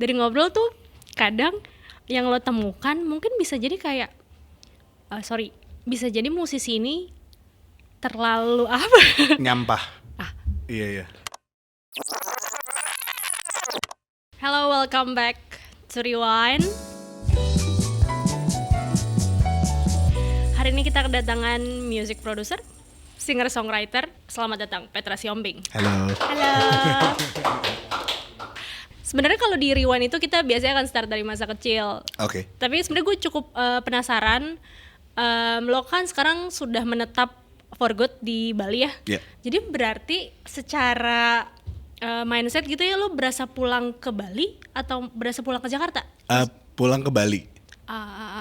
dari ngobrol tuh kadang yang lo temukan mungkin bisa jadi kayak bisa jadi musisi ini terlalu apa? Nyampah. Ah. Iya. Hello, welcome back to Rewind. Hari ini kita kedatangan music producer, singer-songwriter. Selamat datang Petra Siombing. Halo. Sebenarnya kalau di Rewind itu kita biasanya akan start dari masa kecil. Oke. Tapi sebenarnya gue cukup penasaran. Lo kan sekarang sudah menetap for good di Bali ya. Yeah. Jadi berarti secara mindset gitu ya, lo berasa pulang ke Bali atau berasa pulang ke Jakarta? Pulang ke Bali.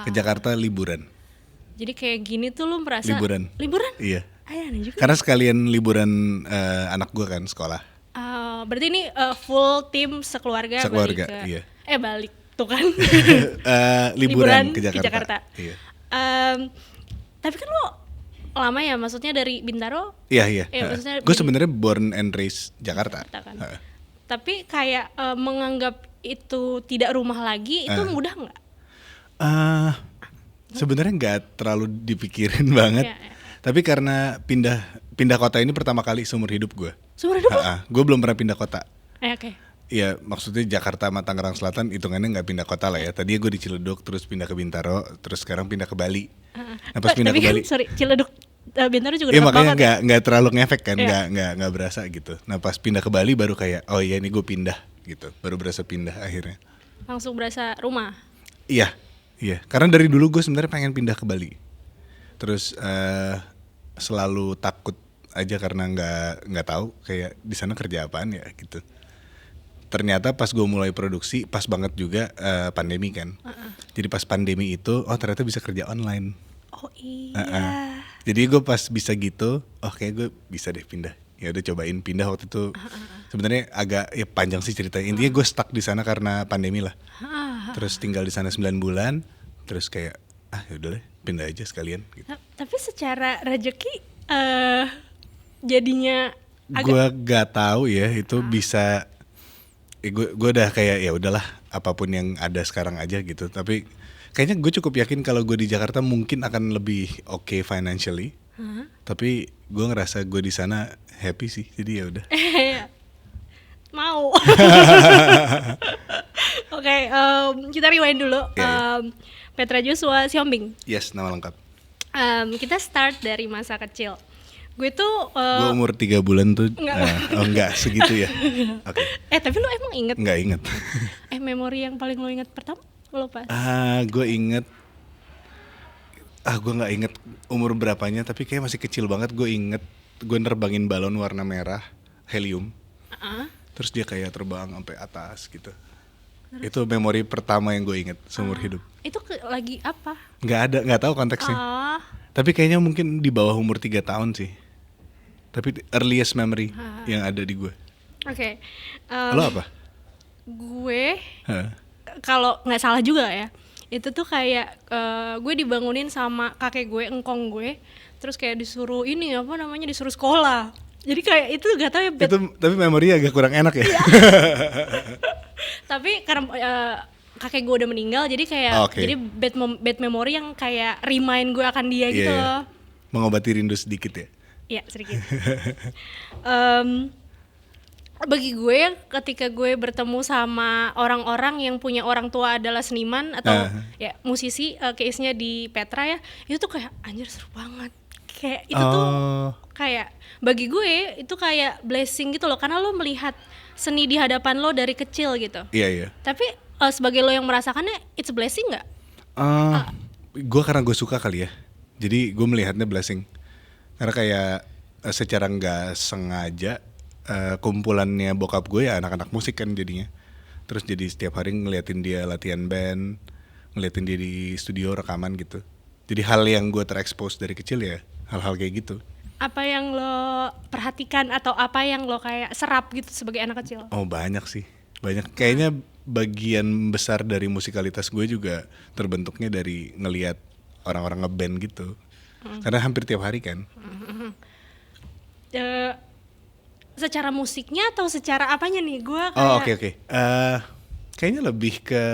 Ke Jakarta liburan. Jadi kayak gini tuh lo merasa Liburan? Iya. Aneh juga. Karena sekalian liburan anak gue kan sekolah. Berarti ini full tim sekeluarga balik ke iya. Balik tuh kan. Liburan ke Jakarta. Iya. Tapi kan lo lama ya, maksudnya dari Bintaro? Iya. Gue sebenarnya born and raised Jakarta. Kan? Tapi kayak menganggap itu tidak rumah lagi, itu mudah nggak? Sebenarnya nggak terlalu dipikirin banget. Ya. Tapi karena pindah kota ini pertama kali seumur hidup gue. Seumur hidup? Gue belum pernah pindah kota. Oke. Iya, maksudnya Jakarta sama Tangerang Selatan hitungannya nggak pindah kota lah ya. Tadinya gue di Ciledug, terus pindah ke Bintaro, terus sekarang pindah ke Bali. Nah pas pindah ke Bali, Ciledug, Bintaro juga iya dekat makanya banget. nggak terlalu ngefek kan, nggak berasa gitu. Nah pas pindah ke Bali baru kayak, oh iya ini gue pindah gitu, baru berasa pindah akhirnya. Langsung berasa rumah. Iya, karena dari dulu gue sebenarnya pengen pindah ke Bali. Terus selalu takut aja karena nggak tahu kayak di sana kerja apaan ya gitu. Ternyata pas gue mulai produksi pas banget juga pandemi kan. Jadi pas pandemi itu ternyata bisa kerja online. Oh iya. Jadi gue pas bisa gitu, kayak gue bisa deh pindah. Ya udah cobain pindah waktu itu. Sebenarnya agak ya panjang sih ceritanya. Intinya gue stuck di sana karena pandemi lah. Terus tinggal di sana 9 bulan. Terus kayak ya udah deh pindah aja sekalian gitu. Tapi secara rezeki jadinya gue gak tahu ya itu bisa. Gue udah kayak ya udahlah apapun yang ada sekarang aja gitu. Tapi kayaknya gue cukup yakin kalau gue di Jakarta mungkin akan lebih oke financially. Tapi gue ngerasa gue di sana happy sih. Jadi ya udah. Mau. Oke, kita rewind dulu. Petra Joshua Siombing. Yes, nama lengkap. Kita start dari masa kecil. Gue tuh gue umur 3 bulan tuh enggak segitu ya. Oke. Tapi lo emang inget? Enggak inget. Memori yang paling lo inget pertama lo pas? Gue inget. Gue nggak inget umur berapanya, tapi kayak masih kecil banget. Gue inget gue nerbangin balon warna merah helium. Terus dia kayak terbang sampai atas gitu. Terus? Itu memori pertama yang gue inget seumur hidup. Itu lagi apa? Nggak tahu konteksnya. Tapi kayaknya mungkin di bawah umur 3 tahun sih. Tapi earliest memory yang ada di gue. Oke. Lo apa? Gue kalau nggak salah juga ya, itu tuh kayak gue dibangunin sama kakek gue, engkong gue, terus kayak disuruh disuruh sekolah. Jadi kayak itu nggak tahu ya. Itu tapi memori agak kurang enak ya. Tapi karena kakek gue udah meninggal, jadi kayak jadi bad memory yang kayak remind gue akan dia gitu loh. Mengobati rindu sedikit ya. Iya sedikit. Bagi gue ketika gue bertemu sama orang-orang yang punya orang tua adalah seniman atau ya musisi, case-nya di Petra ya, itu tuh kayak anjir seru banget. Kayak itu tuh kayak bagi gue itu kayak blessing gitu loh, karena lo melihat seni di hadapan lo dari kecil gitu. Iya. Tapi sebagai lo yang merasakannya, it's a blessing nggak? Gue karena gue suka kali ya, jadi gue melihatnya blessing. Karena kayak secara nggak sengaja kumpulannya bokap gue ya anak-anak musik kan jadinya. Terus jadi setiap hari ngeliatin dia latihan band, ngeliatin dia di studio rekaman gitu. Jadi hal yang gue terekspos dari kecil ya hal-hal kayak gitu. Apa yang lo perhatikan atau apa yang lo kayak serap gitu sebagai anak kecil? Banyak sih, banyak. Kayaknya bagian besar dari musikalitas gue juga terbentuknya dari ngelihat orang-orang ngeband gitu. Karena hampir tiap hari kan. Secara musiknya atau secara apanya nih? Gue kayak Oke. Kayaknya lebih ke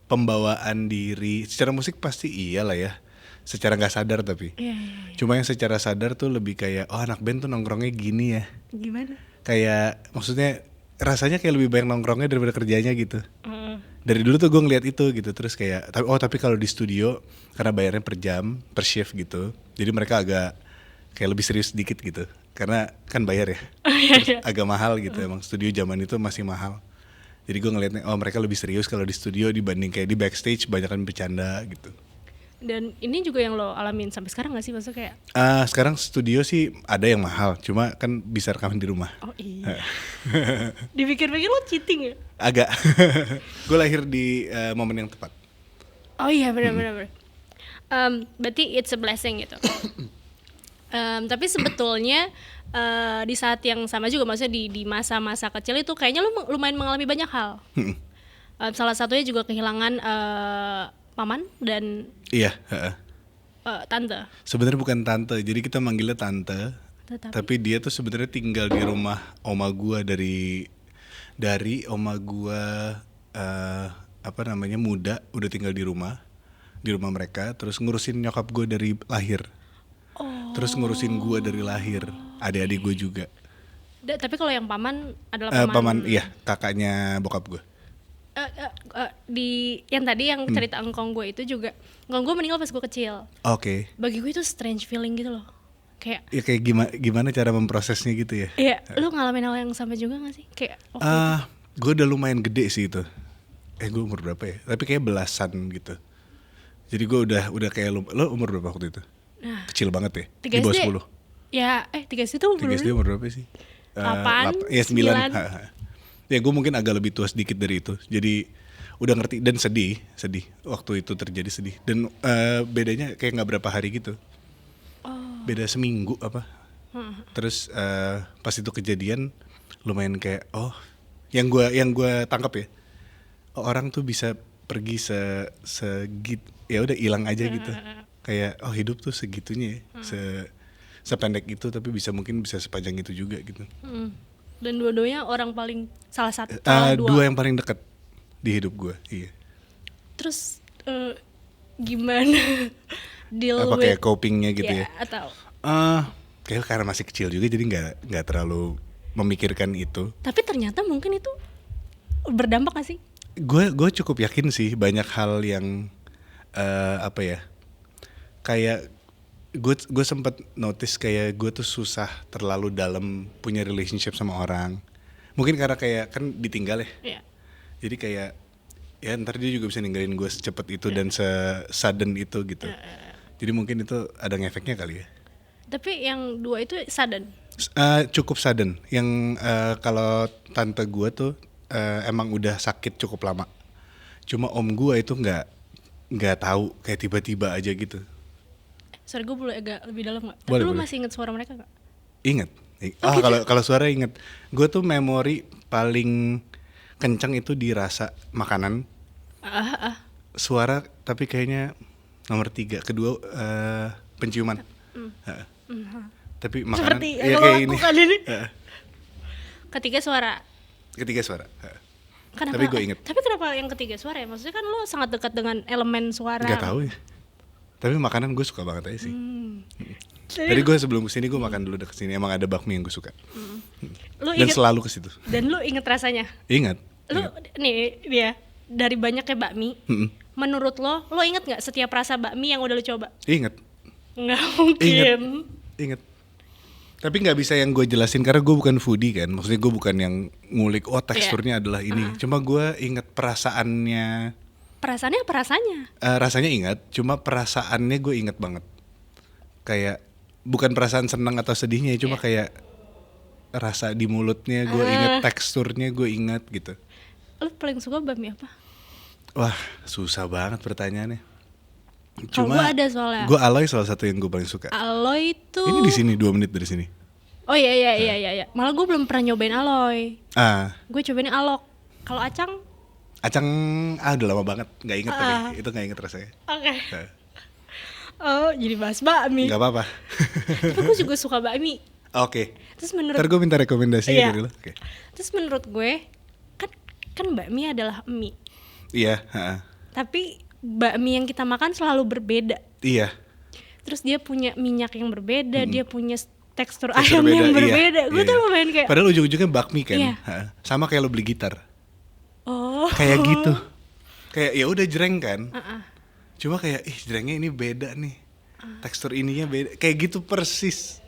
pembawaan diri. Secara musik pasti iyalah ya. Secara nggak sadar tapi. Iya, iya. Cuma yang secara sadar tuh lebih kayak, oh anak band tuh nongkrongnya gini ya. Gimana? Kayak maksudnya rasanya kayak lebih banyak nongkrongnya daripada kerjanya gitu. Heeh. Dari dulu tuh gue ngeliat itu gitu. Terus kayak, tapi kalau di studio karena bayarnya per jam, per shift gitu. Jadi mereka agak kayak lebih serius sedikit gitu. Karena kan bayar ya. Terus agak mahal gitu. Emang studio zaman itu masih mahal. Jadi gue ngeliatnya, oh mereka lebih serius kalau di studio dibanding kayak di backstage banyakan bercanda gitu. Dan ini juga yang lo alamin sampai sekarang gak sih? Maksudnya kayak, Sekarang studio sih ada yang mahal, cuma kan bisa rekaman di rumah. oh iya. Dipikir-pikir lo cheating ya? Agak. Gue lahir di momen yang tepat. Oh iya, benar-benar. Berarti it's a blessing gitu. Tapi sebetulnya di saat yang sama juga, maksudnya di masa-masa kecil itu kayaknya lo lumayan mengalami banyak hal. Salah satunya juga kehilangan paman dan Iya. tante. Sebenarnya bukan tante, jadi kita manggilnya tante. Tapi dia tuh sebenarnya tinggal di rumah oma gua dari oma gua muda, udah tinggal di rumah mereka, terus ngurusin nyokap gua dari lahir. Terus ngurusin gua dari lahir, adik-adik gua juga. Tapi kalau yang paman adalah Paman, iya, kakaknya bokap gua. Di yang tadi yang cerita engkong gue itu juga, engkong gue meninggal pas gue kecil. Oke. Bagi gue itu strange feeling gitu loh, kayak Ya kayak gimana cara memprosesnya gitu ya? iya. Lu ngalamin hal yang sama juga gak sih kayak Gue udah lumayan gede sih itu. Gue umur berapa ya? Tapi kayak belasan gitu. Jadi gue udah kayak lo umur berapa waktu itu? Nah, Kecil banget ya? 3 Di bawah SD 10. ya 3 SD tuh 3 SD umur berapa sih? 8, Ya 9. 9. Ya gue mungkin agak lebih tua sedikit dari itu. Jadi udah ngerti dan sedih waktu itu terjadi sedih. Dan bedanya kayak nggak berapa hari gitu. Beda seminggu apa. Terus pas itu kejadian lumayan kayak yang gue tangkap ya, orang tuh bisa pergi segit ya udah hilang aja gitu. Kayak hidup tuh segitunya ya. Sependek itu tapi mungkin bisa sepanjang itu juga gitu. Dan dua-duanya orang paling salah dua yang paling dekat di hidup gue. Iya. Terus gimana deal apa with kayak copingnya gitu ya? Atau kayak karena masih kecil juga jadi nggak terlalu memikirkan itu. tapi ternyata mungkin itu berdampak gak sih? Gue cukup yakin sih banyak hal yang kayak gue sempat notice kayak gue tuh susah terlalu dalam punya relationship sama orang. Mungkin karena kayak kan ditinggal ya. Iya. Jadi kayak ya ntar dia juga bisa ninggalin gue secepat itu dan se-sudden itu gitu. Jadi mungkin itu ada ngefeknya kali ya. Tapi yang dua itu sudden. Cukup sudden. Yang kalau tante gue tuh emang udah sakit cukup lama. Cuma om gue itu nggak tahu, kayak tiba-tiba aja gitu. Sorry, gue boleh agak lebih dalam nggak? Tapi Boleh, lu boleh. masih inget suara mereka nggak? Ingat. Kalau suara inget. Gue tuh memori paling kencang itu dirasa makanan. Suara tapi kayaknya nomor 3. Kedua penciuman. Tapi makanan. Seperti ya yang lo kayak ini. lakukan ini. Ketiga suara. Ketiga suara. Kenapa? Tapi gue inget. Tapi kenapa yang ketiga suara ya? Maksudnya kan lo sangat dekat dengan elemen suara. Gak tahu ya. Tapi makanan gue suka banget aja sih. Jadi Tadi gue sebelum kesini gue makan dulu deket sini. Emang ada bakmi yang gue suka. lu Dan inget, selalu ke situ. dan lu inget rasanya? Ingat. Lu nih dia dari banyaknya bakmi. Menurut lo inget nggak setiap rasa bakmi yang udah lo coba? Ingat. Nggak mungkin. Ingat. Tapi nggak bisa yang gue jelasin karena gue bukan foodie kan. Maksudnya gue bukan yang ngulik teksturnya adalah ini. Cuma gue ingat perasaannya. Perasaannya apa rasanya? Rasanya ingat. Cuma perasaannya gue ingat banget. Kayak bukan perasaan senang atau sedihnya. Cuma kayak rasa di mulutnya gue ingat, teksturnya gue ingat gitu. Lo paling suka bakmi apa? Wah susah banget pertanyaannya. Kalau gue ada soalnya. Gue Aloy salah satu yang gue paling suka. Aloy itu. Ini di sini 2 menit dari sini. Oh iya. Malah gue belum pernah nyobain aloy. Gue cobain alok. Kalau acang? Acang udah lama banget, nggak inget tapi itu nggak inget rasanya. Oke. Oh jadi bahas bakmi. Nggak apa-apa. Tapi gue juga suka bakmi. Oke. Terus menurut Ntar gue minta rekomendasinya Iya. dari lo. Oke. Terus menurut gue kan kan bakmi adalah mie. Iya, heeh. Tapi bakmi yang kita makan selalu berbeda. Iya. Terus dia punya minyak yang berbeda, dia punya tekstur Tekstur ayam yang beda, berbeda. iya, Gue tuh iya. lumayan kayak, Padahal ujung-ujungnya bakmi kan. Iya. Heeh. Sama kayak lo beli gitar. oh. Kayak gitu. Kayak ya udah jreng kan. Uh-uh. Cuma kayak jrengnya ini beda nih. Tekstur ininya beda. Kayak gitu persis.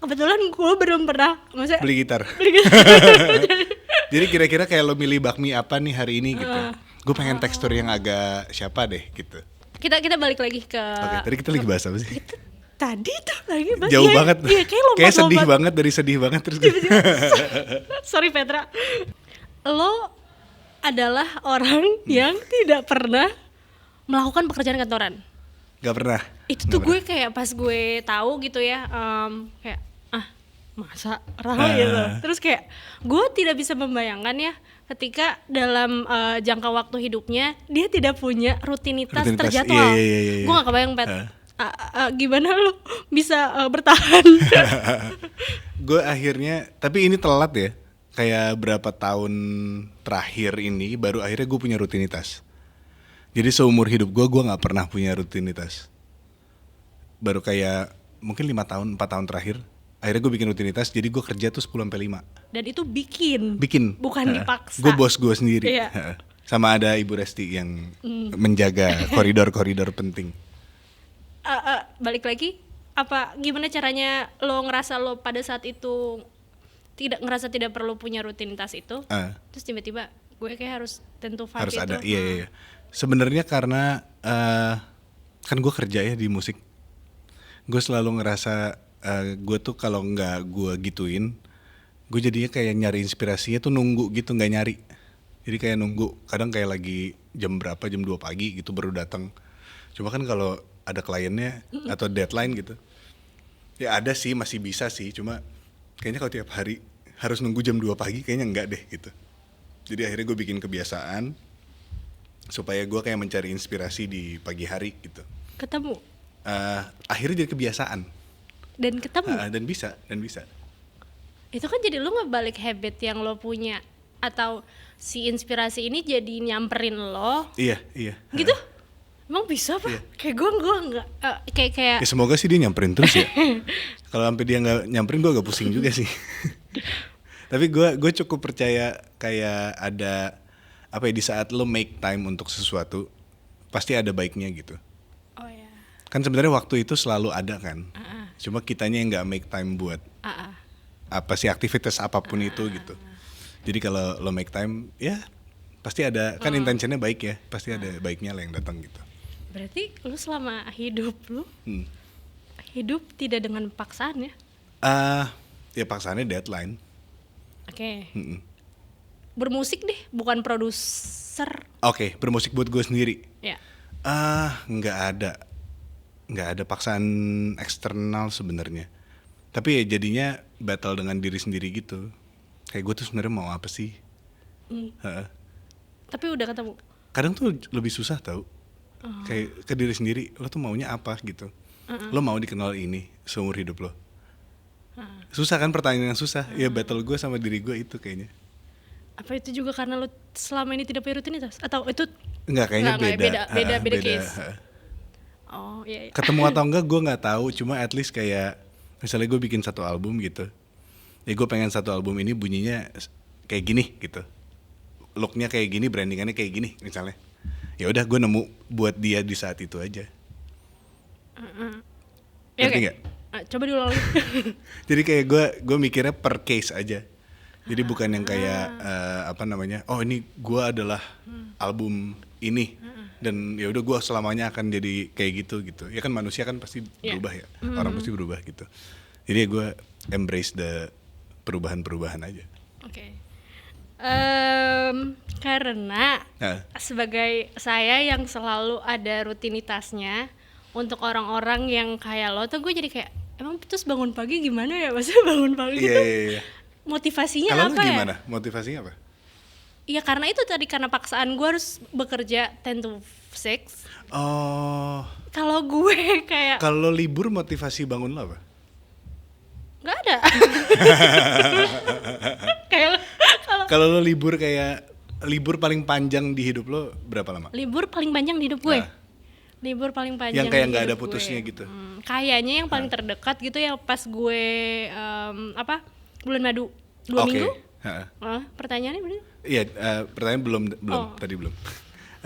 Kebetulan gue belum pernah, maksudnya Beli gitar. Jadi kira-kira kayak lo milih bakmi apa nih hari ini gitu. Gue pengen tekstur yang agak siapa deh gitu. kita balik lagi ke Oke, tadi kita lagi bahas apa sih? tadi tuh lagi bahas, Jauh iya, banget. iya, Kayak sedih lompat-lompat. banget dari sedih banget terus gue. Sorry Petra, lo adalah orang yang tidak pernah melakukan pekerjaan kantoran. Gak pernah. Itu tuh gue kayak pas gue tahu gitu ya, kayak masa gitu. Terus kayak gue tidak bisa membayangkan ya ketika dalam jangka waktu hidupnya dia tidak punya rutinitas terjadwal. Iya. Gue gak kebayang Pet. Gimana lo bisa bertahan? Gue akhirnya, tapi ini telat ya. Kayak berapa tahun terakhir ini baru akhirnya gue punya rutinitas. Jadi seumur hidup gue gak pernah punya rutinitas. Baru kayak mungkin 4 tahun terakhir akhirnya gue bikin rutinitas. Jadi gue kerja tuh 10-5. Dan itu bikin. Heeh. Bukan dipaksa. Gue bos gue sendiri. Iya. Heeh. Sama ada Ibu Resti yang menjaga koridor-koridor penting. Balik lagi, gimana caranya lo ngerasa lo pada saat itu tidak perlu punya rutinitas itu, terus tiba-tiba gue kayak harus 10 to 5 Harus itu. ada, iya. Sebenarnya karena kan gue kerja ya di musik, gue selalu ngerasa gue tuh kalau nggak gue gituin, gue jadinya kayak nyari inspirasinya tuh nunggu gitu, nggak nyari. Jadi kayak nunggu, kadang kayak lagi jam berapa, jam 2 pagi gitu baru datang. Cuma kan kalau ada kliennya atau deadline gitu, ya ada sih, masih bisa sih, cuma kayaknya kalau tiap hari harus nunggu jam 2 pagi kayaknya enggak deh gitu. Jadi akhirnya gue bikin kebiasaan supaya gue kayak mencari inspirasi di pagi hari gitu. Ketemu Akhirnya jadi kebiasaan. dan ketemu. Dan bisa. Itu kan jadi lo ngebalik habit yang lo punya, atau si inspirasi ini jadi nyamperin lo Iya. gitu. Emang bisa apa? Iya. Kayak gue nggak kayak Ya semoga sih dia nyamperin terus ya. Kalau sampai dia nggak nyamperin gue agak pusing juga sih. Tapi gue cukup percaya kayak ada apa ya, di saat lo make time untuk sesuatu pasti ada baiknya gitu. oh ya. Kan sebenarnya waktu itu selalu ada kan. Cuma kitanya yang nggak make time buat apa sih aktivitas apapun itu gitu. Jadi kalau lo make time ya pasti ada kan intentionnya baik ya, pasti ada baiknya lah yang datang gitu. Berarti lo selama hidup lo hidup tidak dengan paksaan ya? Ya paksaannya deadline. Oke. Bermusik deh, bukan produser. Oke, bermusik buat gue sendiri. Ya. Nggak ada paksaan eksternal sebenarnya. Tapi ya jadinya battle dengan diri sendiri gitu. Kayak gue tuh sebenarnya mau apa sih? Tapi udah ketemu. Kadang tuh lebih susah tau. Kayak ke diri sendiri, lo tuh maunya apa gitu. Lo mau dikenal ini seumur hidup lo. Susah kan, pertanyaan yang susah. Ya battle gue sama diri gue itu kayaknya. Apa itu juga karena lo selama ini tidak punya rutinitas? Atau itu Enggak, kayaknya beda case. Oh iya. Ketemu atau enggak gue nggak tahu, cuma at least kayak misalnya gue bikin satu album gitu, ya gue pengen satu album ini bunyinya kayak gini gitu, looknya kayak gini, brandingannya kayak gini misalnya. Ya udah gue nemu buat dia di saat itu aja. Ngerti nggak? Coba diulang lagi. Jadi kayak gue mikirnya per case aja. Jadi bukan yang kayak oh ini gue adalah album ini dan ya udah gue selamanya akan jadi kayak gitu. Ya kan manusia kan pasti berubah ya, orang pasti berubah gitu. Jadi ya gue embrace the perubahan aja. Oke. Karena sebagai saya yang selalu ada rutinitasnya, untuk orang-orang yang kayak lo tuh gue jadi kayak emang terus bangun pagi gimana ya? Maksudnya bangun pagi gitu. Iya. Motivasinya Kalau apa ya? gimana? Motivasinya apa? Ya karena itu tadi, karena paksaan gue harus bekerja 10 to 6. Oh. Kalau gue kayak Kalau libur motivasi bangun lo apa? nggak ada. Kayak Kalau lo libur paling panjang di hidup lo berapa lama? Libur paling panjang di hidup gue. Nah. Libur paling panjang Yang kayak di nggak ada hidup putusnya gue. gitu. Kayaknya yang paling terdekat gitu ya pas gue bulan madu 2 Oke. minggu. Heeh. Pertanyaannya bener? Iya, pertanyaan belum Oh. tadi belum.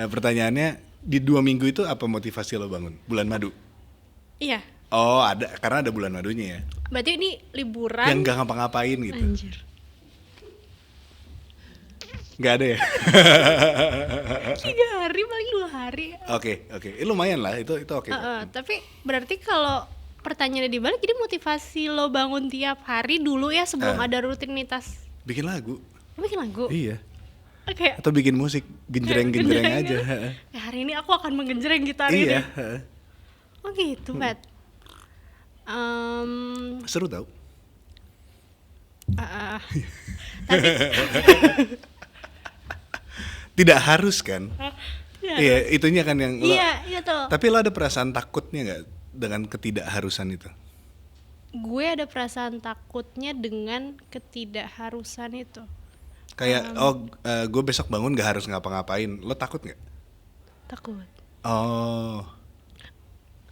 Pertanyaannya di 2 minggu itu apa motivasi lo bangun? Bulan madu? Iya. Oh, ada karena ada bulan madunya ya. Berarti ini liburan. Yang nggak ngapa-ngapain gitu. Anjir. Nggak ada ya? 3 hari paling 2 hari. Oke. Lumayan lah, itu oke. Tapi berarti kalau pertanyaannya dibalik, jadi motivasi lo bangun tiap hari dulu ya sebelum ada rutinitas. Bikin lagu. Lo bikin lagu? Iya. Oke. Atau bikin musik, genjreng-genjreng aja. Ya, hari ini aku akan menggenjreng gitar ini. Iya. Oh gitu, Pat. Seru tau. Tapi Tidak harus kan? ya, Iya, itunya kan yang lo. iya tuh. Tapi lo ada perasaan takutnya nggak dengan ketidakharusan itu? Gue ada perasaan takutnya dengan ketidakharusan itu. Kayak gue besok bangun nggak harus ngapa-ngapain. Lo takut nggak? Takut. Oh.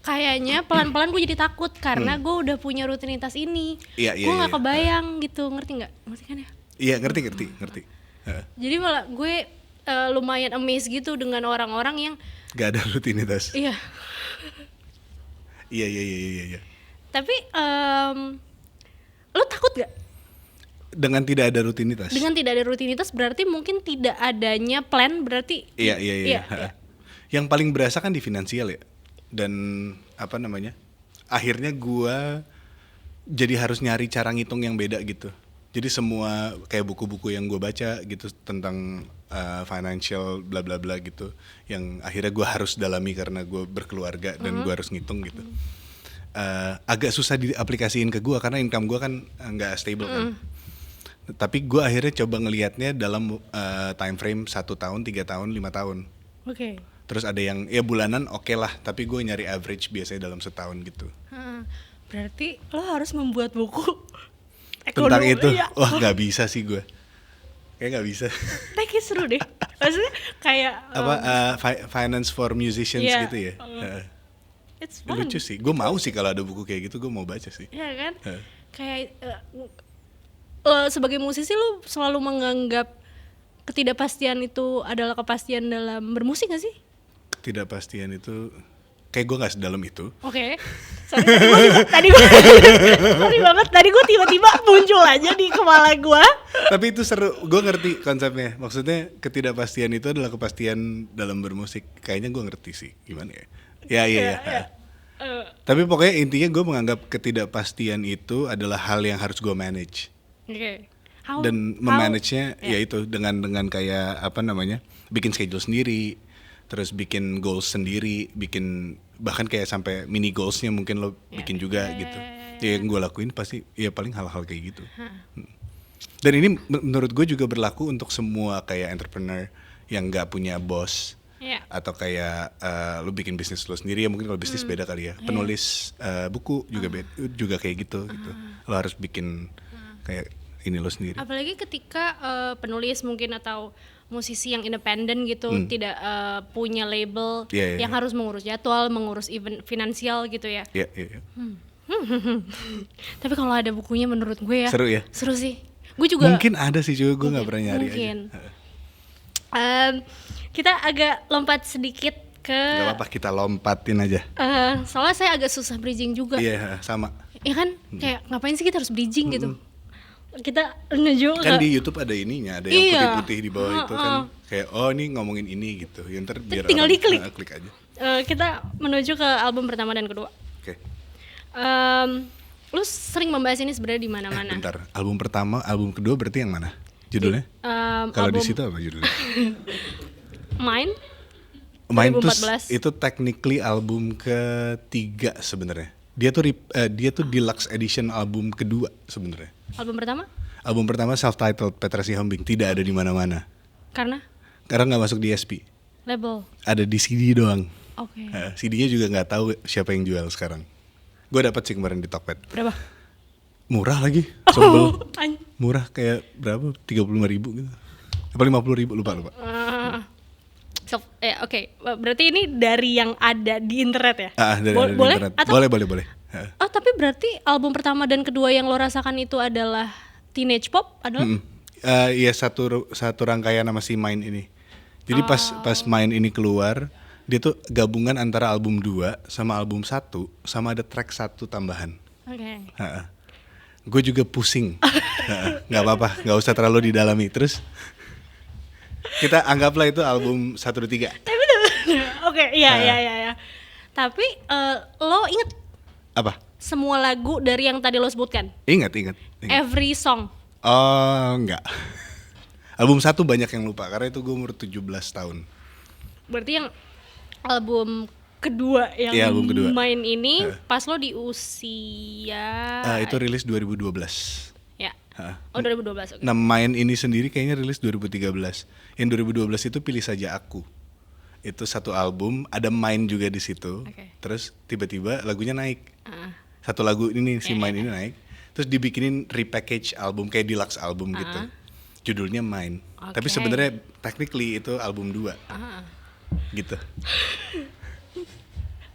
Kayaknya pelan-pelan gue jadi takut karena gue udah punya rutinitas ini. Iya, Gue nggak iya. kebayang gitu, ngerti nggak? Ngerti kan ya? Iya, ngerti. Heeh. Jadi malah gue lumayan amazed gitu dengan orang-orang yang Gak ada rutinitas. iya. Iya. Tapi lo takut gak? Dengan tidak ada rutinitas. Dengan tidak ada rutinitas berarti mungkin tidak adanya plan berarti. Iya. Yang paling berasa kan di finansial ya. Dan apa namanya? Akhirnya gua jadi harus nyari cara ngitung yang beda gitu. Jadi semua kayak buku-buku yang gue baca gitu tentang financial bla bla bla gitu, yang akhirnya gue harus dalami karena gue berkeluarga dan gue harus ngitung gitu. Agak susah diaplikasiin ke gue karena income gue kan nggak stable kan. Tapi gue akhirnya coba ngelihatnya dalam time frame 1 tahun, 3 tahun, 5 tahun. Oke. Terus ada yang ya bulanan oke lah, tapi gue nyari average biasanya dalam setahun gitu. Berarti lo harus membuat buku Tentang ekonomi, itu, ya. wah nggak bisa sih gue. Kayak nggak bisa. Tapi kayak seru deh. Maksudnya kayak Finance for musicians Iya. gitu ya. it's fun. Lucu sih. Gue mau sih kalau ada buku kayak gitu, gue mau baca sih. Iya kan? Heeh. Kayak sebagai musisi lo selalu menganggap ketidakpastian itu adalah kepastian dalam bermusik gak sih? Ketidakpastian itu kayak gue nggak sedalam itu. Oke. Sorry, tadi gue tiba-tiba muncul aja di kepala gue. Tapi itu seru. Gue ngerti konsepnya. Maksudnya ketidakpastian itu adalah kepastian dalam bermusik. Kayaknya gue ngerti sih. Gimana ya? Ya. Tapi pokoknya intinya gue menganggap ketidakpastian itu adalah hal yang harus gue manage. Oke. Dan memanagenya ya itu dengan kayak apa namanya, bikin schedule sendiri, terus bikin goals sendiri, bikin bahkan kayak sampai mini goalsnya mungkin lo bikin juga gitu. Ya yang gue lakuin pasti ya paling hal-hal kayak gitu. Dan ini menurut gue juga berlaku untuk semua kayak entrepreneur yang nggak punya bos. Atau kayak lo bikin bisnis lo sendiri, ya mungkin kalau bisnis beda kali ya. Penulis buku juga kayak gitu. Lo harus bikin kayak ini lo sendiri. Apalagi ketika penulis mungkin atau musisi yang independen gitu, tidak punya label yang harus mengurus jadwal, mengurus event finansial gitu ya. Iya. Tapi kalau ada bukunya menurut gue ya Seru ya? Seru sih. Gue juga Mungkin ada sih, juga gue nggak pernah nyari mungkin. aja. Kita agak lompat sedikit ke Gak apa-apa, kita lompatin aja. soalnya saya agak susah bridging juga. Iya, sama. Ya kan, kayak ngapain sih kita harus bridging gitu. Kita menuju Kan ke di YouTube ada ininya, ada yang putih-putih di bawah itu kan. Kayak ini ngomongin ini gitu. Ya ntar biar tinggal orang diklik. klik aja. Kita menuju ke album pertama dan kedua. Oke. Lu sering membahas ini sebenarnya di mana-mana. Bentar, album pertama, album kedua berarti yang mana? Judulnya? Kalau di album situ apa judulnya? Mine. Mine 2014. itu technically album ketiga sebenarnya. Dia tuh deluxe edition album kedua sebenarnya. Album pertama? Album pertama self-titled Petra Sihombing, tidak ada di mana-mana. Karena Karena nggak masuk di SP. label. Ada di CD doang. Oke. CD-nya juga nggak tahu siapa yang jual sekarang. Gue dapat sih kemarin di Tokped. Berapa? Murah lagi, sombel. Oh, Murah kayak berapa? 35.000 gitu. Apa 50.000 lupa. Oke. Berarti ini dari yang ada di internet ya? Dari Boleh? internet. Atau Boleh. Oh, tapi berarti album pertama dan kedua yang lo rasakan itu adalah teenage pop adalah? Iya, satu rangkaian sama si Mine ini. Jadi pas Mine ini keluar, dia tuh gabungan antara album 2 sama album 1 sama ada track 1 tambahan. Oke. Gue juga pusing. Nggak apa-apa, nggak usah terlalu didalami. Terus kita anggaplah itu album 1, 2, 3. Oke, iya. Tapi lo inget Apa? semua lagu dari yang tadi lo sebutkan? Ingat. Every song. Oh, enggak. Album 1 banyak yang lupa karena itu gue umur 17 tahun. Berarti yang album kedua yang Iya, album kedua. main ini pas lo di usia Itu rilis 2012. ya. Oh, 2012. Oke. Nah, Mine ini sendiri kayaknya rilis 2013. Yang 2012 itu Pilih Saja Aku. Itu satu album, ada Mine juga di situ. Oke. Terus tiba-tiba lagunya naik. Satu lagu ini si Mine ini naik. Terus dibikinin repackage album kayak deluxe album gitu. Judulnya Mine. Tapi Oke. sebenarnya technically itu album 2. Gitu.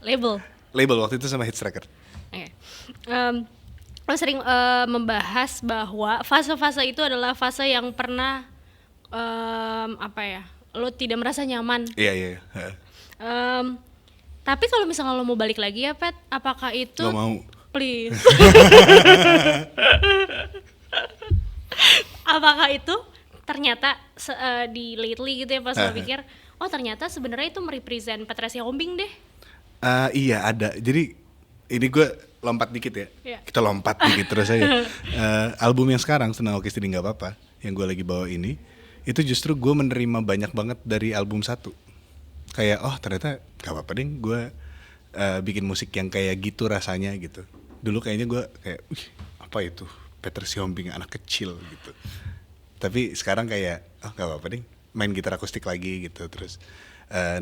Label waktu itu sama Hits Record. Oke. Lo sering membahas bahwa fase-fase itu adalah fase yang pernah lo tidak merasa nyaman. Iya. Tapi kalau misalnya lo mau balik lagi ya, Pet, apakah itu? Gak mau. Please. Apakah itu ternyata di lately gitu ya pas lo pikir, oh ternyata sebenarnya itu merepresent Petra Sihombing deh. Iya ada. Jadi ini gue lompat dikit ya. Iya. Kita lompat dikit terus aja. Album yang sekarang Senang Oke Sedih Nggak Apa-apa yang gue lagi bawa ini, itu justru gue menerima banyak banget dari album 1. Kayak oh ternyata gak apa-apa deh gue bikin musik yang kayak gitu rasanya gitu. Dulu kayaknya gue kayak apa itu Petra Sihombing anak kecil gitu. Tapi sekarang kayak oh gak apa-apa deh main gitar akustik lagi gitu. Terus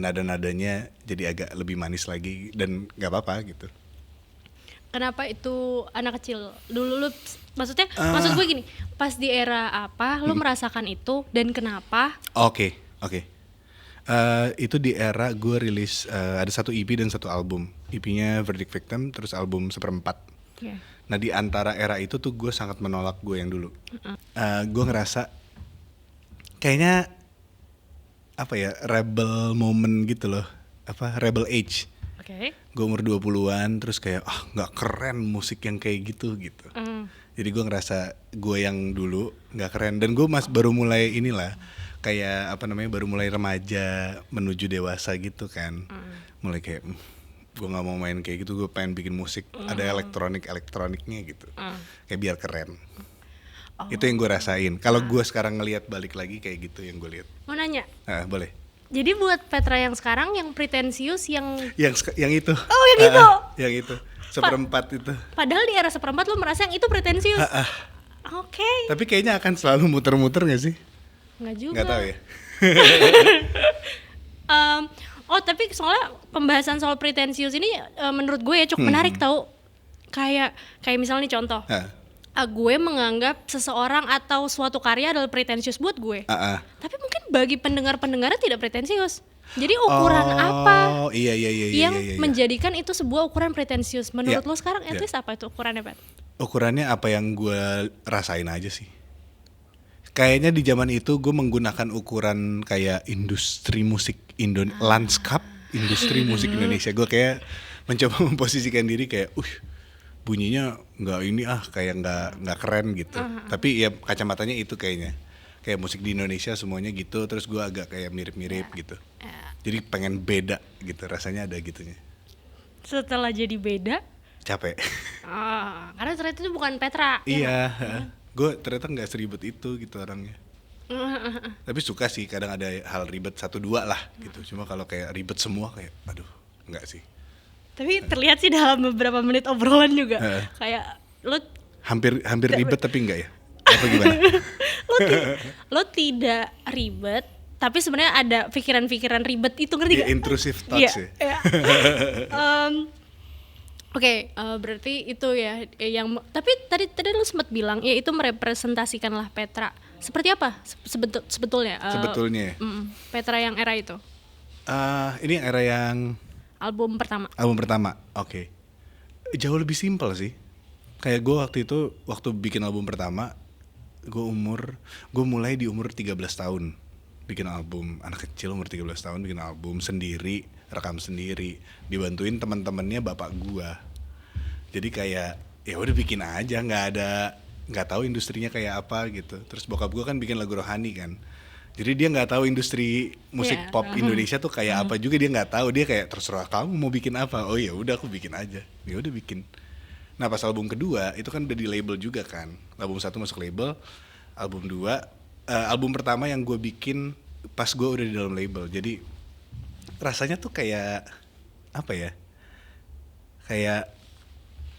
nada-nadanya jadi agak lebih manis lagi dan gak apa-apa gitu. Kenapa itu anak kecil? Dulu lu maksud gue gini, pas di era apa lu merasakan itu dan kenapa? Oke. Itu di era gue rilis ada satu EP dan satu album. EP-nya Verdict Victim, terus album 1/4. Yeah. Nah di antara era itu tuh gue sangat menolak gue yang dulu. Gue ngerasa kayaknya apa ya rebel moment gitu loh, apa rebel age. Oke. Gue umur 20-an terus kayak nggak keren musik yang kayak gitu. Jadi gue ngerasa gue yang dulu nggak keren dan gue baru mulai inilah kayak apa namanya baru mulai remaja menuju dewasa gitu kan. Mulai kayak gue nggak mau main kayak gitu, gue pengen bikin musik ada elektroniknya gitu, kayak biar keren. Itu yang gue rasain. Kalau gue sekarang ngelihat balik lagi kayak gitu yang gue lihat. Mau nanya. Boleh. Jadi buat Petra yang sekarang yang pretensius yang itu. Oh, yang itu. Yang itu. 1/4 itu. Padahal di era 1/4 lu merasa yang itu pretensius. Oke. Tapi kayaknya akan selalu muter-muter gak sih? Nggak juga. Nggak tahu ya. Tapi soalnya pembahasan soal pretensius ini menurut gue ya cukup menarik tau. Kayak misalnya nih contoh. Gue menganggap seseorang atau suatu karya adalah pretensius buat gue. Tapi mungkin bagi pendengarnya tidak pretensius. Jadi ukuran apa iya, yang menjadikan itu sebuah ukuran pretensius? Menurut lo sekarang at least apa itu ukurannya, Pat? Ukurannya apa yang gue rasain aja sih. Kayaknya di zaman itu gue menggunakan ukuran kayak industri musik lanskap industri musik Indonesia. Gue kayak mencoba memposisikan diri kayak bunyinya nggak ini kayak nggak keren gitu. Tapi ya kacamatanya itu kayaknya kayak musik di Indonesia semuanya gitu. Terus gue agak kayak mirip-mirip gitu. Jadi pengen beda gitu, rasanya ada gitunya. Setelah jadi beda capek. Karena ternyata itu bukan Petra. Iya. Gue ternyata nggak seribet itu gitu orangnya. Tapi suka sih kadang ada hal ribet 1-2 lah gitu. Cuma kalau kayak ribet semua kayak aduh nggak sih. Tapi terlihat sih dalam beberapa menit obrolan juga kayak lo hampir ribet tapi enggak ya? Apa gimana? lo tidak ribet tapi sebenarnya ada pikiran-pikiran ribet itu, ngerti gak? Intrusive thoughts ya. Oke, berarti itu ya yang tapi tadi lo sempat bilang ya itu merepresentasikanlah Petra. Seperti apa sebetulnya? Sebetulnya ya. Petra yang era itu. Ini era yang Album pertama. album pertama. Oke. Jauh lebih simpel sih. Kayak gue waktu bikin album pertama, gue mulai di umur 13 tahun bikin album. Anak kecil umur 13 tahun bikin album sendiri, rekam sendiri, dibantuin teman-temannya bapak gue. Jadi kayak ya udah bikin aja, nggak tahu industrinya kayak apa gitu. Terus bokap gue kan bikin lagu rohani kan, jadi dia nggak tahu industri musik pop Indonesia tuh kayak apa juga, dia nggak tahu. Dia kayak terserah kamu mau bikin apa. Oh ya udah aku bikin aja. Ya udah bikin. Nah pas album kedua itu kan udah di label juga kan. Album 1 masuk label, album 2, album pertama yang gue bikin pas gue udah di dalam label. Jadi rasanya tuh kayak apa ya? Kayak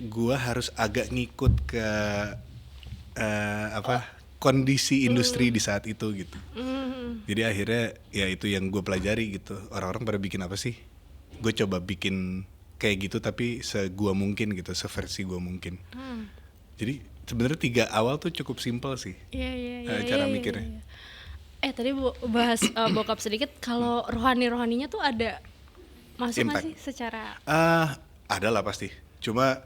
gue harus agak ngikut ke kondisi industri di saat itu gitu. Jadi akhirnya ya itu yang gue pelajari gitu. Orang-orang pada bikin apa sih? Gue coba bikin kayak gitu tapi segua mungkin gitu, seversi gue mungkin. Jadi sebenarnya 3 awal tuh cukup simpel sih. Cara mikirnya. Tadi bahas bokap sedikit. Kalau rohaninya tuh ada masuk nggak sih secara? Ada lah pasti. Cuma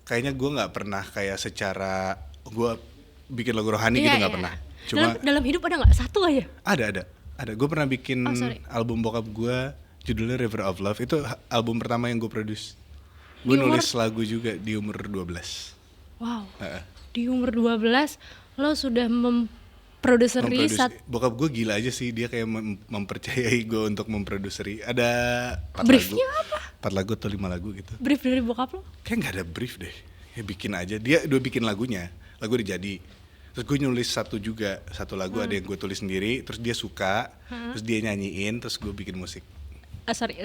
kayaknya gue nggak pernah kayak secara gue bikin lagu rohani gitu nggak pernah. Cuma dalam hidup ada nggak satu aja? Ada. Gue pernah bikin album bokap gue, judulnya River of Love. Itu album pertama yang gue produce. Gue nulis lagu juga di umur 12. Wow. Di umur 12 lo sudah memproduceri bokap gue gila aja sih, dia kayak mempercayai gue untuk memproduceri. Ada 4 briefnya lagu. apa? 4 lagu atau 5 lagu gitu. Brief dari bokap lo? Kayak nggak ada brief deh. Ya bikin aja. Dia bikin lagunya. Lagu udah jadi. Terus gue nulis satu lagu ada yang gue tulis sendiri, terus dia suka, terus dia nyanyiin, terus gue bikin musik.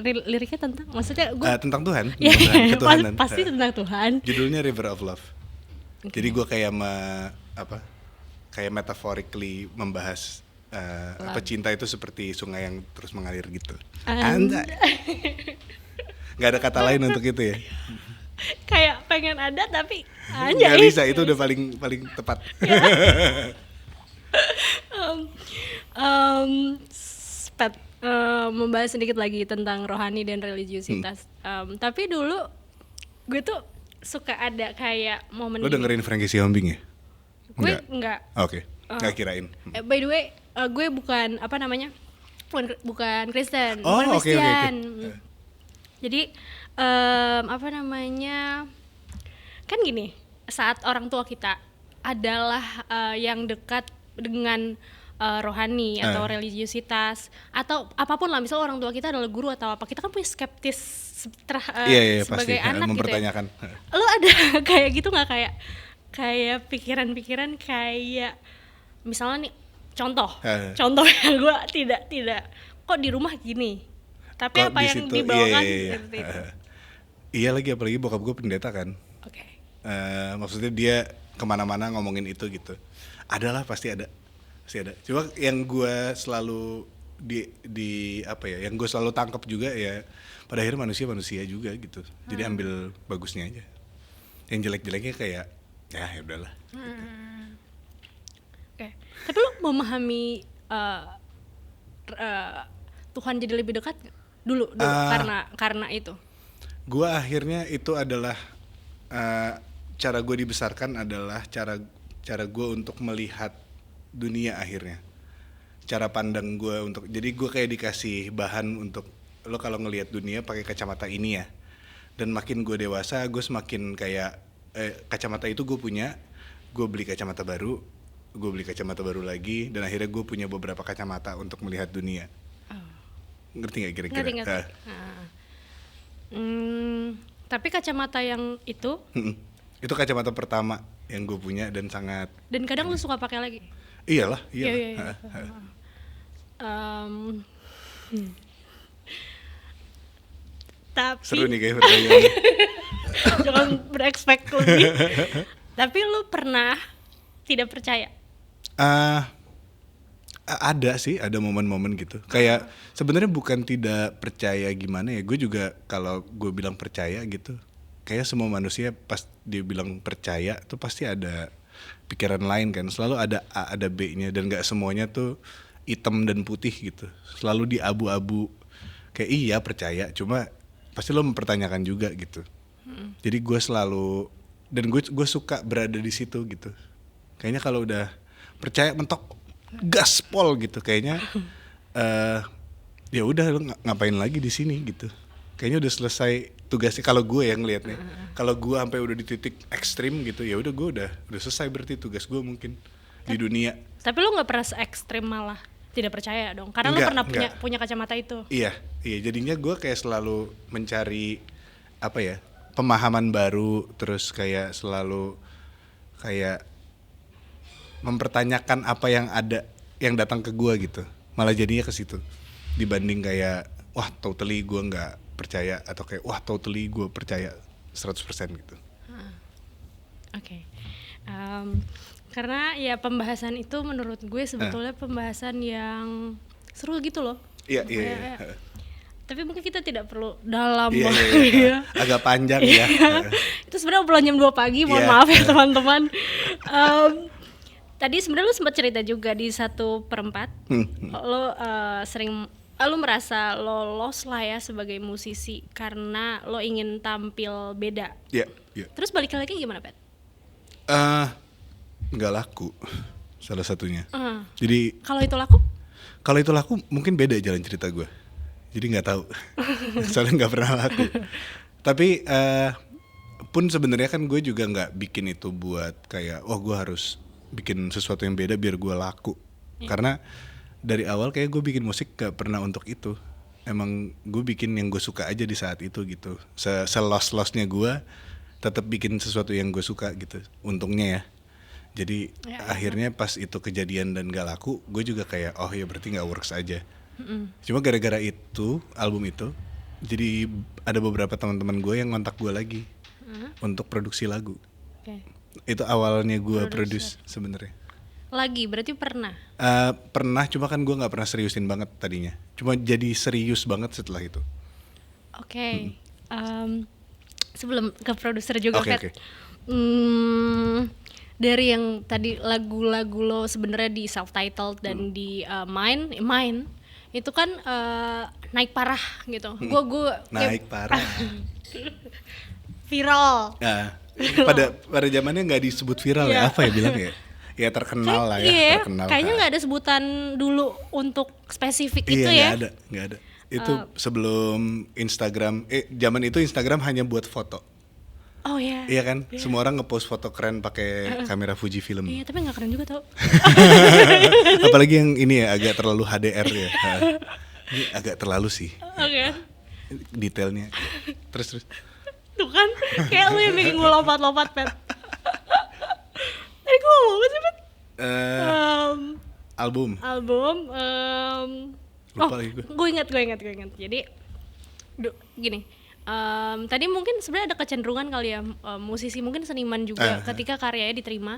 Liriknya tentang, maksudnya gue tentang Tuhan, ketuhanan. Pasti tentang Tuhan. Judulnya River of Love. Jadi gue kayak kayak metaphorically membahas cinta itu seperti sungai yang terus mengalir gitu. Anjay. Nggak ada kata lain untuk itu ya. Kayak pengen ada tapi nggak bisa, itu udah paling tepat. Membahas sedikit lagi tentang rohani dan religiusitas. Tapi dulu gue tuh suka ada kayak momen. Lo dengerin Frankie Siombing ya? Gue enggak. Oke. Nggak kirain. By the way, gue bukan bukan Kristen, bukan Kristian. Jadi kan gini, saat orang tua kita adalah yang dekat dengan rohani atau religiusitas atau apapun lah, misal orang tua kita adalah guru atau apa, kita kan punya skeptis sebagai pasti, anak mempertanyakan. Gitu ya. Lo ada kayak gitu nggak, kayak pikiran-pikiran kayak misalnya nih contoh yang gue tidak kok di rumah gini, tapi kok apa yang dibawakan seperti itu. Iya lagi, apalagi bokap gue pendeta kan. Maksudnya dia kemana-mana ngomongin itu gitu. Pasti ada. Cuma yang gue selalu yang gue selalu tangkap juga ya, pada akhirnya manusia juga gitu. Jadi ambil bagusnya aja. Yang jelek-jeleknya kayak ya udahlah. Tapi lo memahami Tuhan jadi lebih dekat dulu karena itu. Gue akhirnya itu adalah cara gue dibesarkan adalah cara gue untuk melihat dunia akhirnya. Cara pandang gue jadi gue kayak dikasih bahan untuk lo kalau ngelihat dunia pakai kacamata ini ya. Dan makin gue dewasa, gue semakin kayak kacamata itu gue punya, gue beli kacamata baru lagi, dan akhirnya gue punya beberapa kacamata untuk melihat dunia. Ngerti nggak kira-kira? Ngerti. Tapi kacamata yang itu kacamata pertama yang gue punya dan sangat. Dan kadang lu suka pakai lagi? Iyalah. Iya. Tapi seru nih kayak pertanyaannya. Jangan berekspek lebih. Tapi lu pernah tidak percaya? Ada sih, ada momen-momen gitu. Kayak sebenarnya bukan tidak percaya gimana ya. Gue juga kalau gue bilang percaya gitu, kayak semua manusia pas dia bilang percaya tuh pasti ada pikiran lain kan, selalu ada A ada B-nya dan nggak semuanya tuh hitam dan putih gitu, selalu di abu-abu. Kayak iya percaya, cuma pasti lo mempertanyakan juga gitu. Jadi gue selalu, dan gue suka berada di situ gitu. Kayaknya kalau udah percaya mentok gaspol gitu, kayaknya ya udah lo ngapain lagi di sini gitu. Kayaknya udah selesai tugasnya kalau gue yang ngeliatnya. Kalau gue sampai udah di titik ekstrim gitu, ya udah gue udah selesai berarti tugas gue mungkin di dunia. Tapi lo nggak pernah ekstrim malah tidak percaya dong, karena lo pernah punya kacamata itu. Iya, jadinya gue kayak selalu mencari apa ya, pemahaman baru, terus kayak selalu kayak mempertanyakan apa yang ada, yang datang ke gue gitu. Malah jadinya ke situ dibanding kayak wah totally gue nggak percaya, atau kayak wah totally gue percaya 100% gitu. Oke. Karena ya pembahasan itu menurut gue sebetulnya pembahasan yang seru gitu loh. Iya. Tapi mungkin kita tidak perlu dalam. Iya. Agak panjang ya. Itu sebenarnya obrolan jam 2 pagi, mohon maaf ya teman-teman. Tadi sebenarnya lu sempat cerita juga di 1/4 lo sering lo merasa lo lost lah ya sebagai musisi karena lo ingin tampil beda. Iya. Terus balik lagi gimana, Pet? Nggak laku salah satunya. Jadi kalau itu laku mungkin beda jalan cerita gue. Jadi nggak tahu. Soalnya nggak pernah laku. Tapi pun sebenarnya kan gue juga nggak bikin itu buat kayak gue harus bikin sesuatu yang beda biar gue laku. Karena dari awal kayak gue bikin musik gak pernah untuk itu. Emang gue bikin yang gue suka aja di saat itu gitu. Se-loss-lossnya gue tetap bikin sesuatu yang gue suka gitu. Untungnya ya. Jadi akhirnya pas itu kejadian dan gak laku, gue juga kayak oh ya berarti gak works aja. Cuma gara-gara itu, album itu, jadi ada beberapa teman-teman gue yang ngontak gue lagi untuk produksi lagu. Itu awalnya gue produce sebenarnya. Lagi berarti pernah? Pernah, cuma kan gue gak pernah seriusin banget tadinya. Cuma jadi serius banget setelah itu. Sebelum ke produser juga, Oke. Dari yang tadi lagu-lagu lo sebenarnya di self-titled dan di Mine itu kan naik parah gitu. Gue naik parah. Viral. Pada zamannya nggak disebut viral ya, apa ya bilangnya? Ya terkenal lah ya. Iya, terkenal. Kayaknya nggak ada sebutan dulu untuk spesifik itu ya. Iya, nggak ada. Itu sebelum Instagram. Zaman itu Instagram hanya buat foto. Oh ya. Iya kan, semua orang ngepost foto keren pakai kamera Fujifilm. Iya, tapi nggak keren juga tau. Apalagi yang ini ya agak terlalu HDR ya. Ini agak terlalu sih. Oke. Detailnya. Terus. Tuh kan, kayak lu yang bikin gue lompat-lompat, Pet. Tadi gue ngomong apa sih, Pet? Album. Lupa lagi gue. Gue ingat. Jadi, gini. Tadi mungkin sebenarnya ada kecenderungan kali ya, musisi mungkin seniman juga ketika karyanya diterima,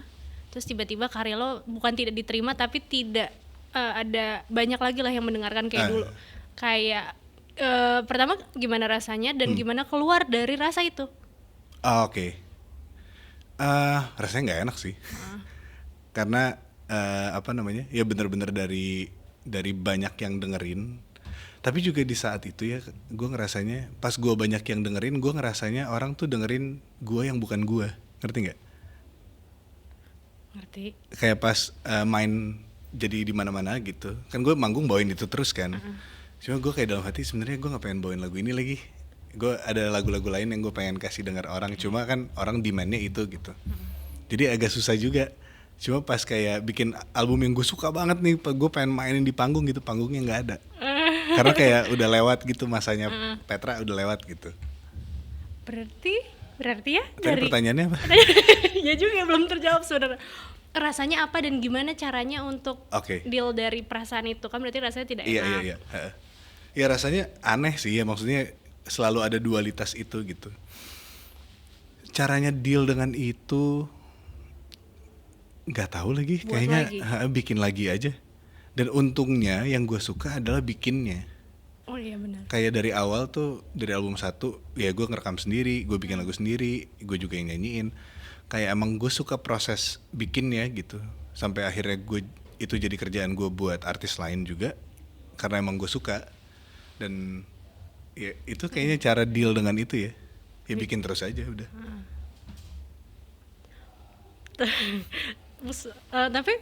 terus tiba-tiba karya lo bukan tidak diterima tapi tidak ada banyak lagi lah yang mendengarkan kayak dulu. Kayak pertama gimana rasanya dan gimana keluar dari rasa itu? Oke. Rasanya nggak enak sih. Karena ya benar-benar dari banyak yang dengerin. Tapi juga di saat itu ya gue ngerasanya pas gue banyak yang dengerin, gue ngerasanya orang tuh dengerin gue yang bukan gue. Ngerti nggak? Ngerti. Kayak pas main jadi di mana-mana gitu. Kan gue manggung bawain itu terus kan. Cuma gue kayak dalam hati sebenarnya gue nggak pengen bawain lagu ini lagi. Gue ada lagu-lagu lain yang gue pengen kasih dengar orang. Cuma kan orang demandnya itu gitu. Jadi agak susah juga. Cuma pas kayak bikin album yang gue suka banget nih, gue pengen mainin di panggung gitu, panggungnya nggak ada. Karena kayak udah lewat gitu masanya Petra udah lewat gitu. Berarti ya Tadi pertanyaannya apa? Ya juga belum terjawab sebenarnya. Rasanya apa dan gimana caranya untuk deal dari perasaan itu? Kan berarti rasanya tidak enak. Iya. Ya rasanya aneh sih ya, maksudnya selalu ada dualitas itu gitu. Caranya deal dengan itu nggak tahu lagi, kayaknya bikin lagi aja. Dan untungnya yang gue suka adalah bikinnya. Oh iya benar. Kayak dari awal tuh, dari album 1 ya gue ngerekam sendiri, gue bikin lagu sendiri, gue juga yang nyanyiin. kayak emang gue suka proses bikinnya gitu. Sampai akhirnya gue itu jadi kerjaan gue buat artis lain juga karena emang gue suka. Dan ya itu kayaknya cara deal dengan itu ya. Ya bikin terus aja udah. Tapi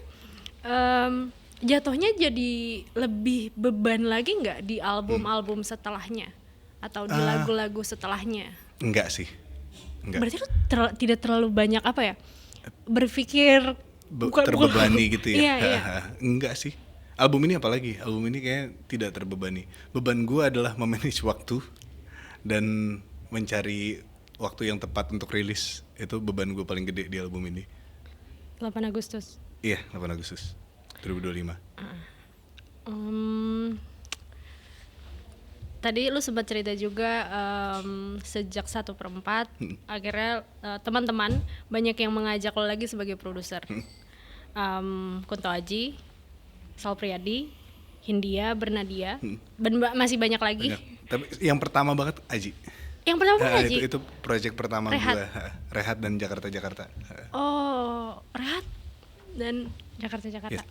jatuhnya jadi lebih beban lagi nggak di album-album setelahnya atau di lagu-lagu setelahnya? Enggak sih. Enggak. Berarti lu tidak terlalu banyak apa ya? Berpikir terbebani gitu ya. Iya. Enggak sih. Album ini apalagi? Album ini kayaknya tidak terbebani. Beban gue adalah memanage waktu dan mencari waktu yang tepat untuk rilis. Itu beban gue paling gede di album ini. 8 Agustus. Iya, 8 Agustus 2025. Tadi lu sempat cerita juga sejak 1/4 akhirnya teman-teman banyak yang mengajak lo lagi sebagai produser. Kunto Aji, Sal Priadi, Hindia, Bernadia, masih banyak lagi. Banyak. Tapi yang pertama banget Aji. Yang pertama Aji? Itu project pertama gue. Rehat dan Jakarta. Oh, Rehat dan Jakarta. Yes.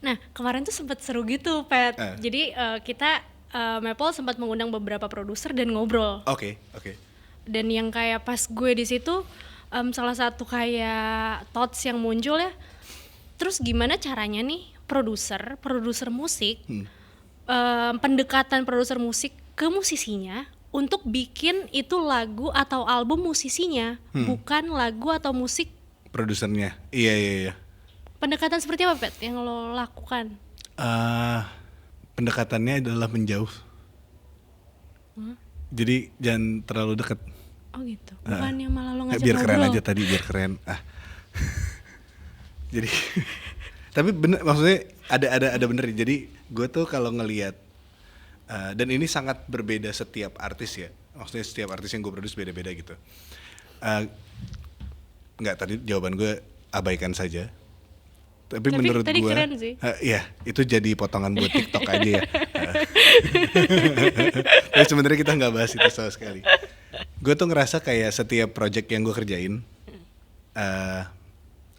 Nah, kemarin tuh sempat seru gitu, Pet. Jadi kita Maple sempat mengundang beberapa produser dan ngobrol. Oke. Dan yang kayak pas gue di situ salah satu kayak thoughts yang muncul ya. Terus gimana caranya nih produser musik, pendekatan produser musik ke musisinya untuk bikin itu lagu atau album musisinya, bukan lagu atau musik produsernya. Iya. Pendekatan seperti apa, Pet, yang lo lakukan? Pendekatannya adalah menjauh. Jadi jangan terlalu dekat. Oh gitu. Bukannya malah lo ngajak biar ngobrol. Keren aja tadi, biar keren. Jadi tapi bener, maksudnya ada bener. Jadi gue tuh kalau ngelihat dan ini sangat berbeda setiap artis ya. Maksudnya setiap artis yang gue produce beda-beda gitu. Enggak, tadi jawaban gue abaikan saja. Tapi menurut tadi gue, keren sih. Iya, itu jadi potongan buat TikTok aja ya. Tapi sebenarnya kita nggak bahas itu sama sekali. Gue tuh ngerasa kayak setiap project yang gue kerjain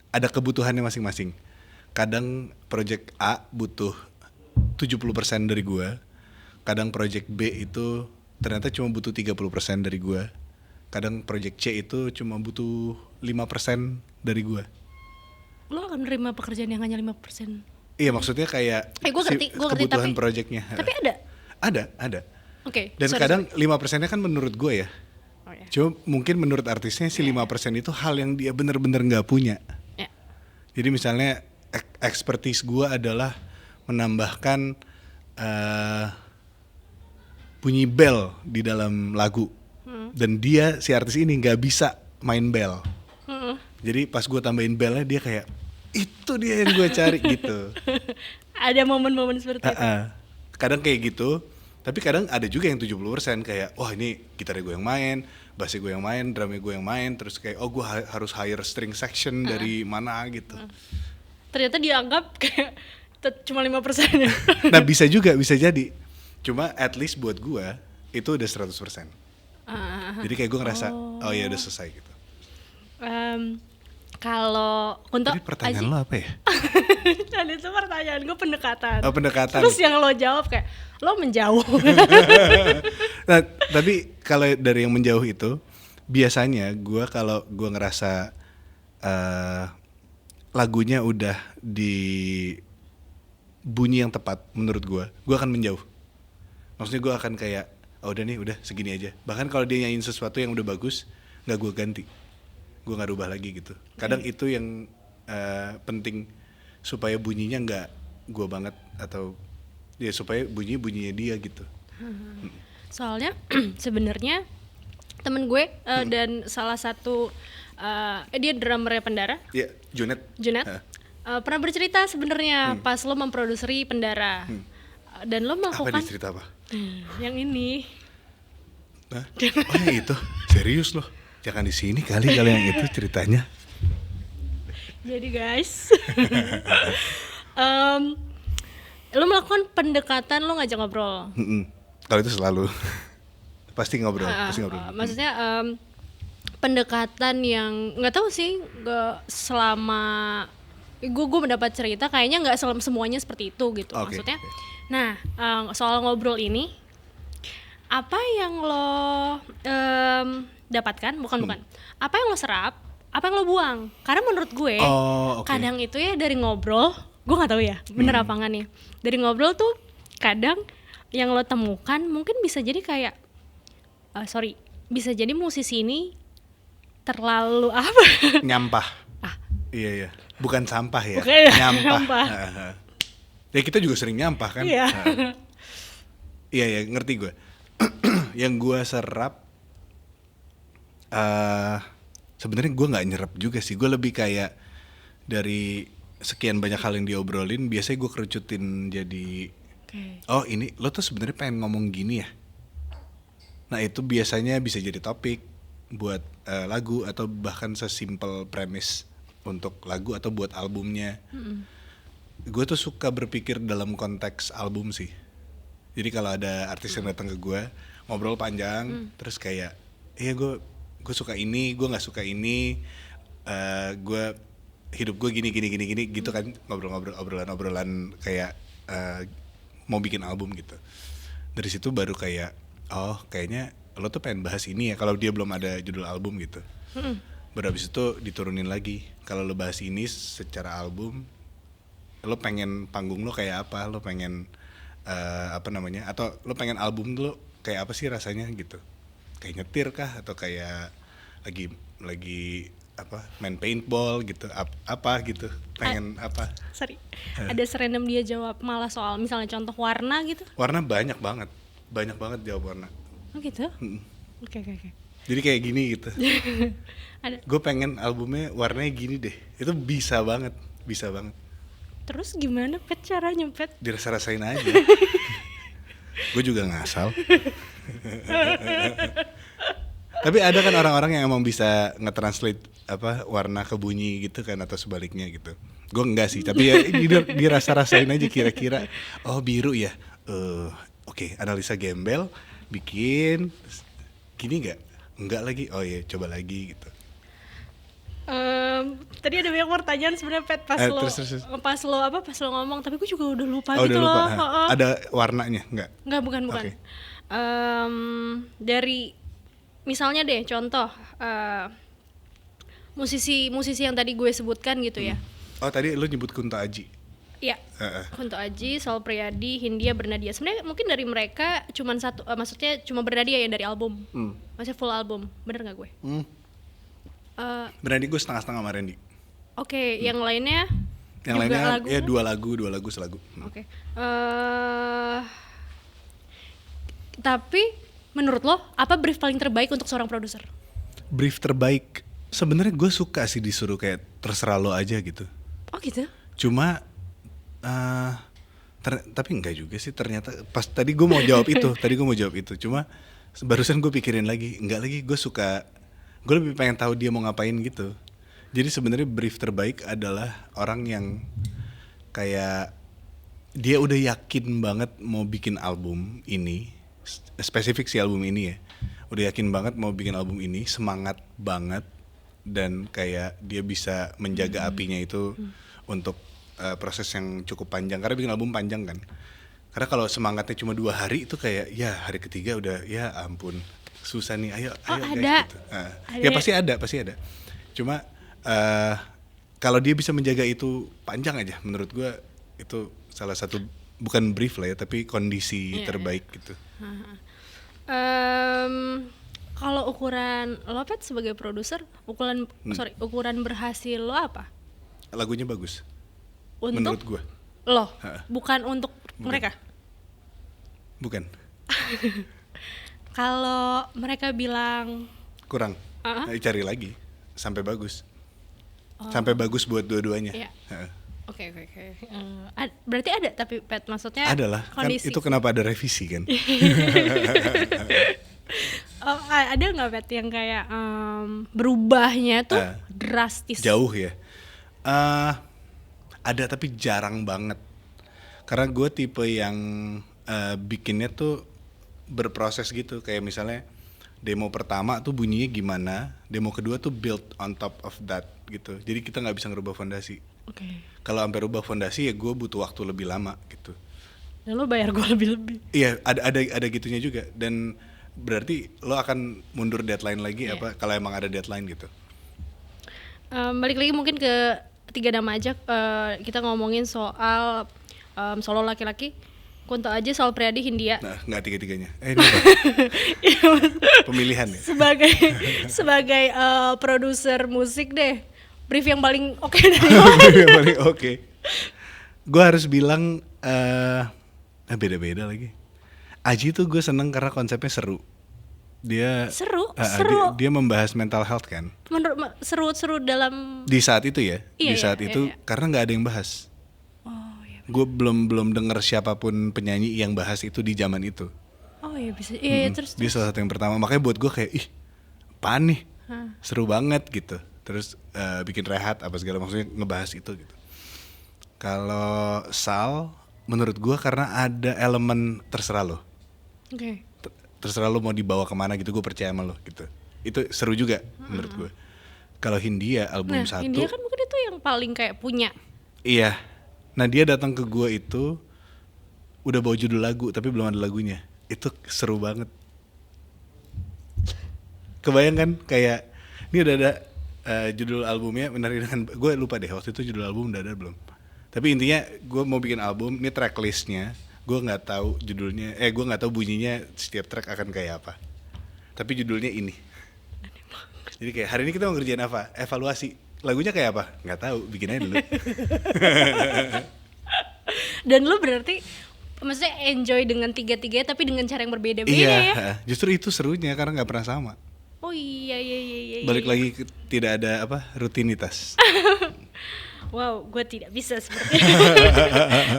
ada kebutuhannya masing-masing. Kadang project A butuh 70% dari gue. Kadang project B itu ternyata cuma butuh 30% dari gue. Kadang project C itu cuma butuh 5% dari gue. Lo akan menerima pekerjaan yang hanya 5%? Iya, maksudnya kayak gue ngerti, kebutuhan tapi, projectnya. Tapi ada? Ada. Oke. Dan kadang 5%-nya kan menurut gue ya. Oh, ya. Cuma mungkin menurut artisnya si 5% itu hal yang dia bener-bener gak punya. Ya. Jadi misalnya expertise gue adalah menambahkan bunyi bell di dalam lagu. Dan dia, si artis ini gak bisa main bell. Jadi pas gue tambahin bellnya dia kayak, itu dia yang gue cari gitu. Ada momen-momen seperti itu? Kadang kayak gitu. Tapi kadang ada juga yang 70% kayak, wah ini gitarnya gue yang main, bassnya gue yang main, drumnya gue yang main. Terus kayak, oh gue harus hire string section dari mana gitu. Ternyata dianggap kayak cuma 5%. Nah bisa juga, bisa jadi. Cuma at least buat gue itu udah 100%. Jadi kayak gue ngerasa, oh ya udah selesai gitu. Kalau untuk Jadi pertanyaan lo apa ya? Tadi itu pertanyaan gue pendekatan. Oh, pendekatan. Terus yang lo jawab kayak lo menjauh. Nah, tapi kalau dari yang menjauh itu biasanya gue kalau gue ngerasa lagunya udah di bunyi yang tepat menurut gue akan menjauh. Maksudnya gue akan kayak, oh udah nih, udah segini aja. Bahkan kalau dia nyanyiin sesuatu yang udah bagus, nggak gue ganti. Gue nggak rubah lagi gitu. Kadang itu yang penting supaya bunyinya nggak gue banget atau ya supaya bunyinya dia gitu. Soalnya sebenarnya temen gue dan salah satu dia drummernya Pendara. Iya, Junet. Pernah bercerita sebenarnya pas lo memproduseri Pendara dan lo melakukan. Apa dia cerita apa? Yang ini. Hah? Oh ya itu, serius loh. Jangan di sini kali yang itu ceritanya. Jadi guys, lo melakukan pendekatan, lo ngajak ngobrol. Kalau itu selalu pasti ngobrol, Maksudnya pendekatan yang nggak tahu sih, nggak selama gue mendapat cerita kayaknya nggak semuanya seperti itu gitu. Oke. Maksudnya nah soal ngobrol ini, apa yang lo dapatkan, bukan apa yang lo serap, apa yang lo buang, karena menurut gue kadang itu ya dari ngobrol, gue nggak tahu ya bener apa nggak nih, dari ngobrol tuh kadang yang lo temukan mungkin bisa jadi kayak bisa jadi musisi ini terlalu apa nyampah. Iya. Bukan sampah ya. Bukan, nyampah. Ya kita juga sering nyampah kan. Iya. Iya, ngerti gue. Yang gue serap sebenarnya gue nggak nyerap juga sih. Gue lebih kayak dari sekian banyak hal yang diobrolin, biasanya gue kerucutin jadi oh ini lo tuh sebenarnya pengen ngomong gini ya. Nah itu biasanya bisa jadi topik buat lagu atau bahkan sesimpel premis untuk lagu atau buat albumnya. Gue tuh suka berpikir dalam konteks album sih. Jadi kalau ada artis yang datang ke gue ngobrol panjang, terus kayak iya gue suka ini, gue nggak suka ini, gue hidup gue gini gitu kan, obrolan kayak mau bikin album gitu. Dari situ baru kayak oh kayaknya lo tuh pengen bahas ini ya kalau dia belum ada judul album gitu. Baru habis itu diturunin lagi, kalau lo bahas ini secara album, lo pengen panggung lo kayak apa, lo pengen atau lo pengen album lo kayak apa sih rasanya gitu, kayak nyetir kah atau kayak lagi main paintball gitu, apa gitu, pengen apa. Ada serandom dia jawab malah soal misalnya contoh warna gitu. Warna banyak banget jawab warna. Oh gitu. Oke. Jadi kayak gini gitu. Gue pengen albumnya warnanya gini deh, itu bisa banget. Terus gimana Pet caranya Pet? Dirasa-rasain aja. Gue juga ngasal. Tapi ada kan orang-orang yang emang bisa nge-translate warna ke bunyi gitu kan, atau sebaliknya gitu. Gue enggak sih, tapi ya dirasa-rasain aja kira-kira. Oh biru ya. Oke, analisa gembel, bikin gini nggak? Enggak lagi. Oh iya, coba lagi gitu. Tadi ada banyak pertanyaan sebenarnya Pet pas lo ngomong, tapi gue juga udah lupa gitu udah lupa. loh. Ada warnanya nggak? Nggak, bukan. Okay. Dari misalnya deh contoh musisi yang tadi gue sebutkan gitu ya. Oh tadi lo nyebut Kunto Aji. Iya. Kunto Aji, Sol Priadi, Hindia Bernadia. Sebenarnya mungkin dari mereka cuman satu, maksudnya cuma Bernadia yang dari album. Maksudnya full album. Bener nggak gue? Berani gue setengah-setengah sama Randy. Oke, yang lainnya? Yang lainnya lagu? Ya dua lagu selagu. Oke. Tapi menurut lo apa brief paling terbaik untuk seorang produser? Brief terbaik, sebenarnya gue suka sih disuruh kayak terserah lo aja gitu. Oh gitu? Cuma tapi enggak juga sih ternyata. Pas tadi gue mau jawab itu, cuma barusan gue pikirin lagi, enggak lagi, gue lebih pengen tahu dia mau ngapain gitu. Jadi sebenarnya brief terbaik adalah orang yang kayak dia udah yakin banget mau bikin album ini, spesifik sih album ini ya, udah yakin banget mau bikin album ini, semangat banget, dan kayak dia bisa menjaga apinya itu untuk proses yang cukup panjang, karena bikin album panjang kan. Karena kalau semangatnya cuma 2 hari itu kayak ya hari ketiga udah ya ampun susah nih, ayo guys gitu. Ya pasti ada. Cuma kalau dia bisa menjaga itu panjang aja, menurut gue itu salah satu, bukan brief lah ya, tapi kondisi terbaik gitu. Kalau ukuran lo Pet sebagai produser, ukuran berhasil lo apa? Lagunya bagus. Untuk menurut gue. Lo, bukan untuk mereka. Bukan. Kalau mereka bilang kurang, cari lagi sampai bagus. Sampai bagus buat dua-duanya. Iya. Oke. Berarti ada, tapi Pet maksudnya adalah kondisi. Kan itu kenapa ada revisi kan? Ada nggak Pet yang kayak berubahnya tuh drastis? Jauh ya. Ada tapi jarang banget. Karena gue tipe yang bikinnya tuh berproses gitu, kayak misalnya demo pertama tuh bunyinya gimana, demo kedua tuh build on top of that gitu. Jadi kita nggak bisa ngerubah fondasi. Oke. Kalau sampai rubah fondasi ya gue butuh waktu lebih lama gitu. Dan lo bayar gue lebih-lebih. Iya, ada gitunya juga. Dan berarti lo akan mundur deadline lagi apa kalau emang ada deadline gitu. Balik lagi mungkin ke 3 nama aja. Kita ngomongin soal solo laki-laki. Kunto Aji, Sal Priadi, Hindia. Nah, nggak tiga-tiganya. Ini apa? Pemilihan ya. Sebagai produser musik deh, brief yang paling oke dari lo. Yang paling oke. Gue harus bilang beda-beda lagi. Aji tuh gue seneng karena konsepnya seru. Dia seru. Dia membahas mental health kan. Seru dalam Di saat itu ya. Iya, di saat itu iya. Karena nggak ada yang bahas. Gue belum denger siapapun penyanyi yang bahas itu di zaman itu. Oh iya bisa. Iya terus. Dia salah satu yang pertama. Makanya buat gue kayak apaan nih? Seru banget gitu. Terus bikin rehat apa segala, maksudnya ngebahas itu gitu. Kalau Sal, menurut gue karena ada elemen terserah lo. Oke. Terserah lo mau dibawa kemana gitu, gue percaya sama lo gitu. Itu seru juga menurut gue. Kalau Hindia album 1. Hindia kan mungkin itu yang paling kayak punya. Iya. Nah dia datang ke gue itu udah bawa judul lagu tapi belum ada lagunya. Itu seru banget. Kebayang kan kayak ini udah ada judul albumnya, Menari Dengan, gue lupa deh waktu itu judul album udah ada belum. Tapi intinya gue mau bikin album, ini tracklistnya. Gue nggak tahu judulnya, gue nggak tahu bunyinya setiap track akan kayak apa. Tapi judulnya ini. Jadi kayak hari ini kita mau ngerjain apa? Evaluasi. Lagunya kayak apa? Nggak tahu, bikin aja dulu. Dan lo berarti maksudnya enjoy dengan tiga-tiga tapi dengan cara yang berbeda-beda Iya, ya? justru itu serunya karena nggak pernah sama. Oh iya. Balik lagi tidak ada rutinitas. Wow, gue tidak bisa sepertinya.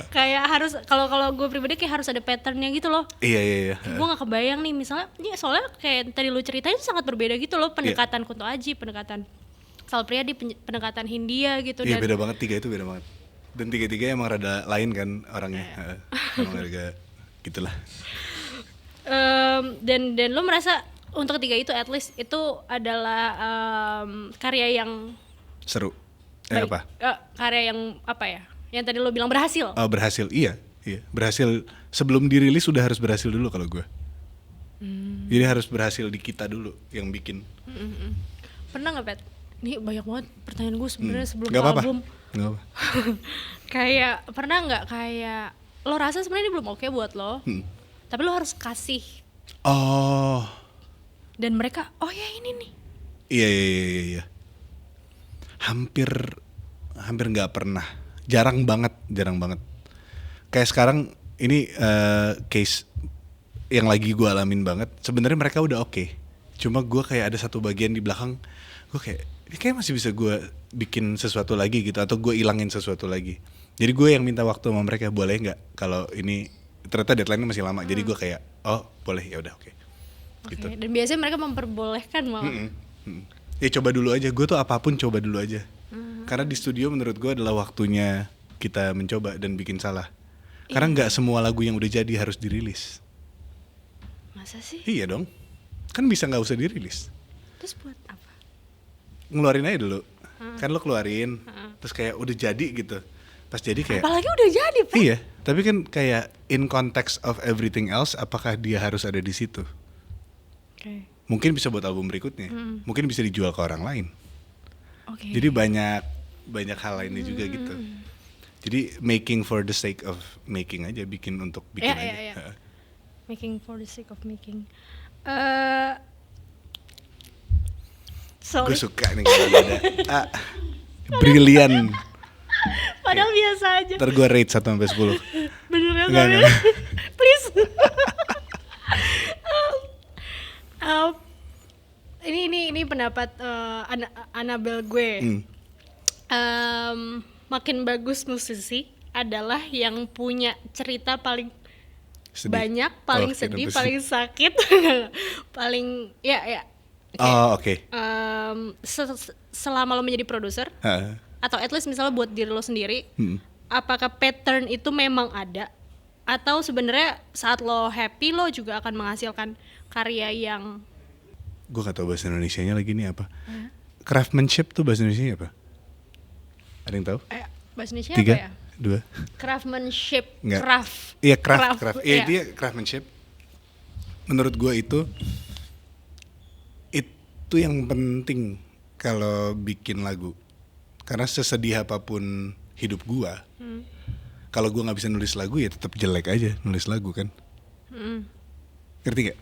Kayak harus kalau gue pribadi kayak harus ada patternnya gitu loh. Iya. Gue nggak kebayang nih misalnya, soalnya kayak tadi lu ceritain sangat berbeda gitu loh pendekatan Kunto Aji, pendekatan Sal Priadi, pendekatan Hindia gitu. Iya dan beda banget, tiga itu beda banget. Dan tiga-tiga emang rada lain kan orangnya. Emang agak gitulah. Dan lu merasa untuk ketiga itu at least itu adalah karya yang Seru. baik. Apa? Karya yang apa ya? Yang tadi lu bilang berhasil. Oh, berhasil, iya. Berhasil sebelum dirilis sudah harus berhasil dulu kalau gue. Jadi harus berhasil di kita dulu yang bikin. Pernah nggak, Pet? Ini banyak banget pertanyaan gue sebenarnya sebelum Gak apa-apa. album. Gak apa. Kayak pernah nggak kayak lo rasa sebenarnya ini belum oke buat lo, tapi lo harus kasih. Oh. Dan mereka, oh ya ini nih. Iya. Hampir nggak pernah. Jarang banget. Kayak sekarang ini case yang lagi gue alamin banget. Sebenarnya mereka udah oke. Cuma gue kayak ada satu bagian di belakang, gue kayak masih bisa gue bikin sesuatu lagi gitu, atau gue ilangin sesuatu lagi. Jadi gue yang minta waktu sama mereka, boleh nggak kalau ini ternyata deadline-nya masih lama. Jadi gue kayak boleh, ya udah oke. Gitu. Dan biasanya mereka memperbolehkan malah. Ya coba dulu aja, gue tuh apapun coba dulu aja. Karena di studio menurut gue adalah waktunya kita mencoba dan bikin salah. Karena nggak semua lagu yang udah jadi harus dirilis. Masa sih? Iya dong, kan bisa nggak usah dirilis. Terus buat apa? Ngeluarin aja dulu. Kan lo keluarin, terus kayak udah jadi gitu. Pas jadi kayak, apalagi udah jadi, Pak. iya, tapi kan kayak in context of everything else, apakah dia harus ada di situ? Oke. Mungkin bisa buat album berikutnya, mungkin bisa dijual ke orang lain. Oke. Jadi banyak hal lainnya juga gitu. Jadi making for the sake of making aja, bikin untuk bikin aja. Iya. Making for the sake of making. Gue suka nih kalau ada brilian. Padahal biasa aja. Ntar gue rate 1-10. Beneran Enggak. Please. Ini pendapat Anabel gue. Makin bagus musisi adalah yang punya cerita paling Sedih. banyak, paling Oh, sedih, kenapa paling sakit, paling ya. Oh, oke. Selama lo menjadi produser, atau at least misalnya buat diri lo sendiri, apakah pattern itu memang ada, atau sebenarnya saat lo happy lo juga akan menghasilkan karya yang gue gak tahu bahasa Indonesianya lagi nih apa. Craftsmanship tuh bahasa Indonesianya apa? Ada yang tahu? Bahasa Indonesia 3, apa ya? 2. Craftsmanship. Nggak. Craft. Iya craft. Iya Iya. dia craftsmanship. Menurut gue itu yang penting kalau bikin lagu. Karena sesedih apapun hidup gue, kalau gue nggak bisa nulis lagu ya tetap jelek aja nulis lagu kan. Ngerti gak?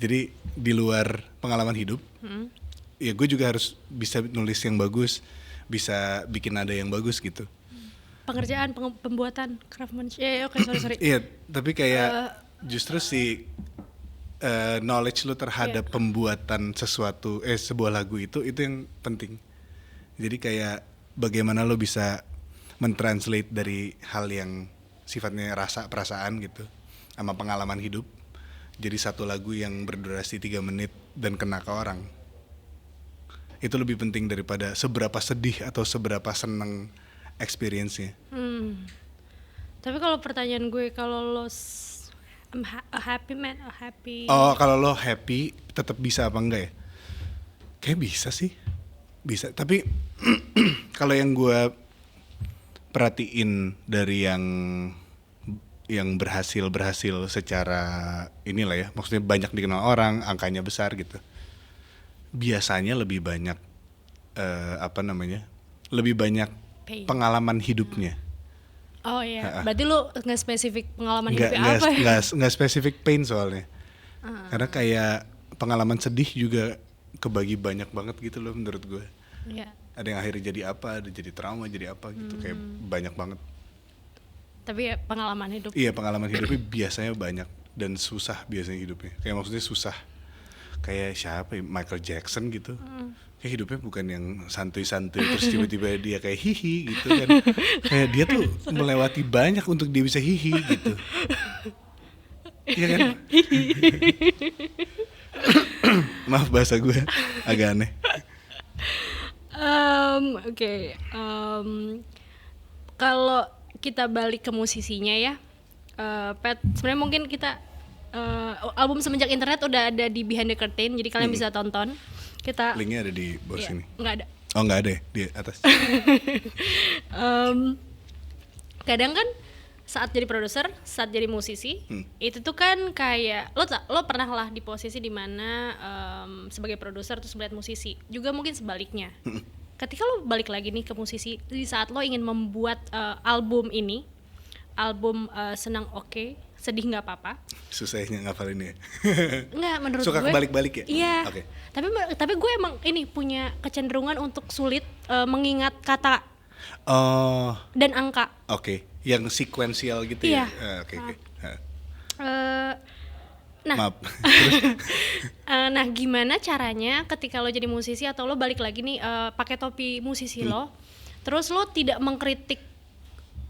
Jadi di luar pengalaman hidup, ya gue juga harus bisa nulis yang bagus, bisa bikin nada yang bagus gitu. Pengerjaan, pembuatan craftsmanship. Oke, sorry. Iya, tapi kayak justru si knowledge lu terhadap pembuatan sesuatu, sebuah lagu itu yang penting. Jadi kayak bagaimana lo bisa mentranslate dari hal yang sifatnya perasaan gitu, sama pengalaman hidup, jadi satu lagu yang berdurasi 3 menit dan kena ke orang. Itu lebih penting daripada seberapa sedih atau seberapa seneng experience-nya. Tapi kalau pertanyaan gue, kalau lo a happy man, a happy. Oh, kalau lo happy tetap bisa apa enggak ya? Kayak bisa sih. Bisa, tapi kalau yang gue perhatiin dari yang berhasil secara inilah ya, maksudnya banyak dikenal orang, angkanya besar gitu. Biasanya lebih banyak lebih banyak Pain. pengalaman hidupnya. Oh iya, berarti lu nggak spesifik pengalaman hidupnya apa ya? Nggak spesifik pain soalnya. Karena kayak pengalaman sedih juga kebagi banyak banget gitu loh menurut gue. Iya. Ada yang akhirnya jadi apa, ada jadi trauma, jadi apa gitu, kayak banyak banget. Tapi ya pengalaman hidup. Iya, pengalaman hidupnya biasanya banyak dan susah biasanya hidupnya. Kayak maksudnya susah. Kayak siapa ya, Michael Jackson gitu. Kayak hidupnya bukan yang santuy-santuy terus tiba-tiba dia kayak hihi gitu kan. Kayak dia tuh melewati banyak untuk dia bisa hihi gitu. Iya kan? Maaf bahasa gue agak aneh. Oke. Kalau kita balik ke musisinya ya, Pat, sebenarnya mungkin kita album Semenjak Internet udah ada di Behind the Curtain, jadi kalian bisa tonton. Kita linknya ada di bawah sini. Nggak ada. Oh, nggak ada ya di atas. Kadang kan saat jadi produser, saat jadi musisi, itu tuh kan kayak lo pernah lah di posisi dimana sebagai produser terus melihat musisi, juga mungkin sebaliknya. Ketika lo balik lagi nih ke musisi, di saat lo ingin membuat album ini, album Senang Oke, Sedih Nggak Apa-apa. Susahnya ngafalin ya. Nggak, menurut suka gue kebalik-balik ya. Iya. Okay. Tapi gue emang ini punya kecenderungan untuk sulit mengingat kata dan angka. Oke. Yang sekuensial gitu iya. ya. Oke. Nah, maaf. nah gimana caranya ketika lo jadi musisi atau lo balik lagi nih pakai topi musisi lo, terus lo tidak mengkritik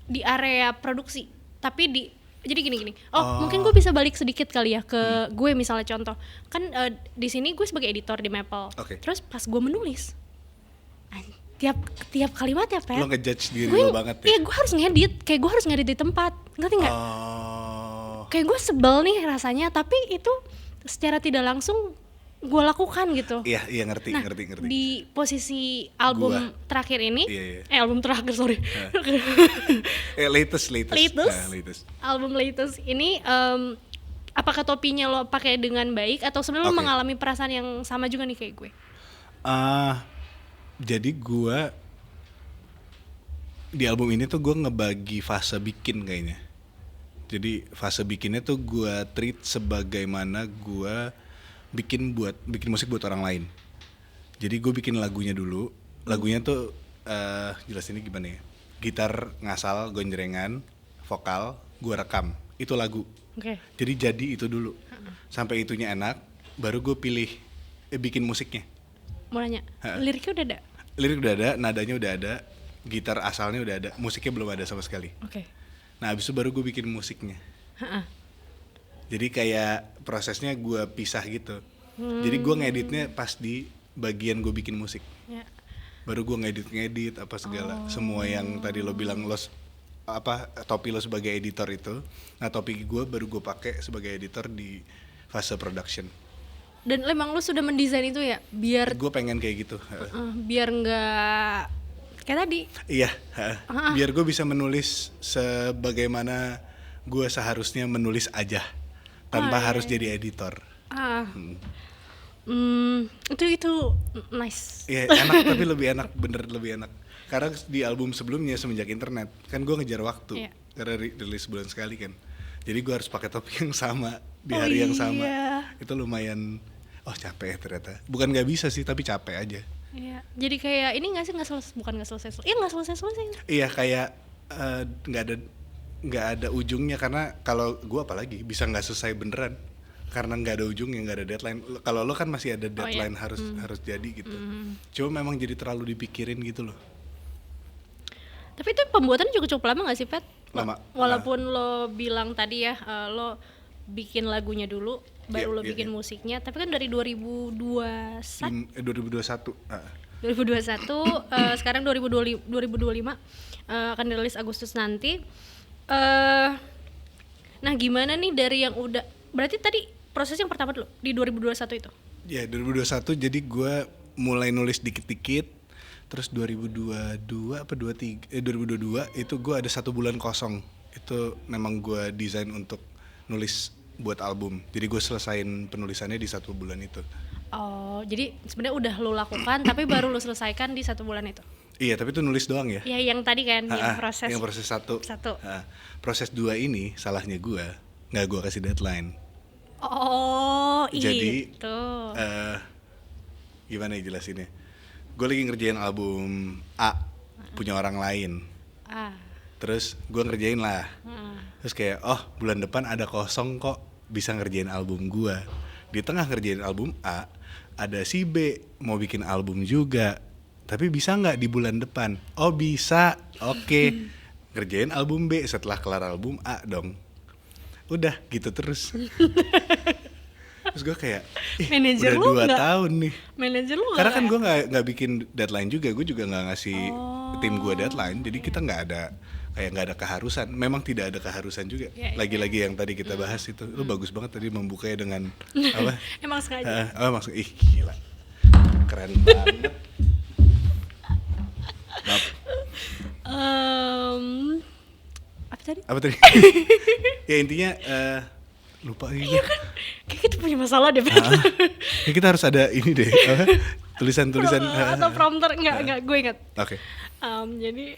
di area produksi, tapi jadi gini. Mungkin gue bisa balik sedikit kali ya ke gue, misalnya contoh kan di sini gue sebagai editor di Maple. Terus pas gue menulis tiap kalimat ya Pat, lo ngejudge diri lo banget ya. Iya, gue harus ngedit, kayak gue harus ngedit di tempat, ngerti nggak? Kayak gue sebel nih rasanya, tapi itu secara tidak langsung gue lakukan gitu. Iya ngerti. Di posisi album terakhir ini, album terakhir sorry, latest. Album latest ini, apakah topinya lo pakai dengan baik atau sebenarnya lo mengalami perasaan yang sama juga nih kayak gue? Jadi gue di album ini tuh gue ngebagi fase bikin kayaknya. Jadi fase bikinnya tuh gue treat sebagaimana gue bikin musik buat orang lain. Jadi gue bikin lagunya dulu. Lagunya tuh jelasinnya gimana ya? Gitar ngasal, gonjrengan, vokal, gue rekam. Itu lagu. Jadi itu dulu. Sampai itunya enak, baru gue pilih bikin musiknya. Mau nanya, liriknya udah ada? Lirik udah ada, nadanya udah ada, gitar asalnya udah ada, musiknya belum ada sama sekali. Nah abis itu baru gue bikin musiknya. Jadi kayak prosesnya gue pisah gitu. Jadi gue ngeditnya pas di bagian gue bikin musik. Baru gue ngedit apa segala. Semua yang tadi lo bilang topi lo sebagai editor itu. Nah topi gue baru gue pakai sebagai editor di fase production. Dan emang lu sudah mendesain itu ya biar Gue pengen kayak gitu. biar nggak kayak tadi. Iya, biar gue bisa menulis sebagaimana gue seharusnya menulis aja tanpa harus jadi editor. Itu nice. Iya, enak tapi lebih enak, bener lebih enak. Karena di album sebelumnya semenjak internet kan gue ngejar waktu, karena rilis sebulan sekali kan. Jadi gue harus pakai topi yang sama di hari yang sama. Itu lumayan, capek ya ternyata. Bukan nggak bisa sih, tapi capek aja. Iya, jadi kayak ini nggak sih nggak selesai. Iya nggak selesai. Iya kayak nggak ada ujungnya, karena kalau gue apalagi bisa nggak selesai beneran karena nggak ada ujungnya, nggak ada deadline. Kalau lo kan masih ada deadline, harus jadi gitu. Cuma memang jadi terlalu dipikirin gitu loh. Tapi itu pembuatannya juga cukup lama nggak sih, Pet? Lama. Walaupun lo bilang tadi ya lo bikin lagunya dulu baru lo bikin musiknya, tapi kan dari 2021 sekarang 2025 akan dirilis Agustus nanti. Nah gimana nih dari yang udah, berarti tadi proses yang pertama dulu di 2021 itu? Ya 2021, jadi gue mulai nulis dikit-dikit. Terus 2022 itu gue ada 1 bulan kosong. Itu memang gue desain untuk nulis buat album. Jadi gue selesain penulisannya di 1 bulan itu. Oh, jadi sebenarnya udah lo lakukan tapi baru lo selesaikan di 1 bulan itu? Iya, tapi itu nulis doang ya. Ya yang tadi kan, yang proses. Yang proses 1. Proses 2 ini salahnya gue, nggak gue kasih deadline. Oh, jadi, itu. Gimana ya jelasinnya? Gue lagi ngerjain album A punya orang lain. Terus gue ngerjain lah. Terus kayak bulan depan ada kosong kok, bisa ngerjain album gue. Di tengah ngerjain album A ada si B mau bikin album juga, tapi bisa nggak di bulan depan? Oh bisa, oke. Ngerjain album B setelah kelar album A dong. Udah gitu terus. Terus gue kayak, manager udah 2 tahun nih. Manager lu karena kan gue nggak bikin deadline juga, gue juga nggak ngasih tim gue deadline, jadi kita nggak ada keharusan. Memang tidak ada keharusan juga. Lagi-lagi yang tadi kita bahas itu, lu bagus banget tadi membukanya dengan apa? Emang sengaja. Maksud, gila, keren banget. Apa tadi? Ya intinya lupa gitu. Iya kan, kayak kita punya masalah deh. Ya kita harus ada ini deh, tulisan-tulisan atau prompter, enggak, gue ingat. Oke. Jadi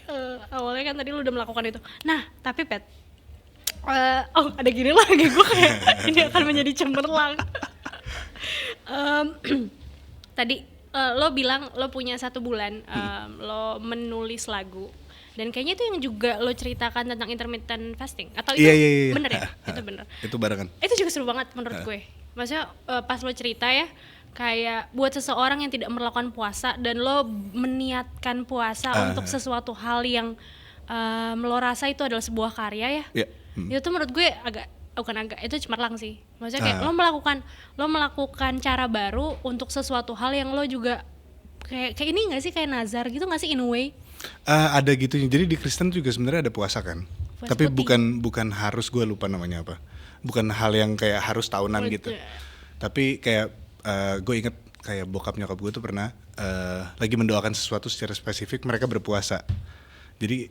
awalnya kan tadi lu udah melakukan itu. Nah, tapi Pet, ada gini lagi, gue kayak ini akan menjadi cemerlang. Tadi lo bilang lo punya 1 bulan lo menulis lagu. Dan kayaknya itu yang juga lo ceritakan tentang intermittent fasting, atau itu bener ya? Itu bener. Itu barengan. Itu juga seru banget menurut gue. Maksudnya pas lo cerita ya, kayak buat seseorang yang tidak melakukan puasa dan lo meniatkan puasa untuk sesuatu hal yang lo rasa itu adalah sebuah karya ya. Itu tuh menurut gue itu cemerlang sih. Maksudnya kayak lo melakukan cara baru untuk sesuatu hal yang lo juga kayak ini nggak sih, kayak nazar gitu nggak sih in a way? Ada gitu. Jadi di Kristen juga sebenarnya ada puasa kan. Puasa tapi putih. bukan harus, gue lupa namanya apa. Bukan hal yang kayak harus tahunan gitu. Tapi kayak gue inget kayak bokap nyokap gue tuh pernah lagi mendoakan sesuatu secara spesifik, mereka berpuasa. Jadi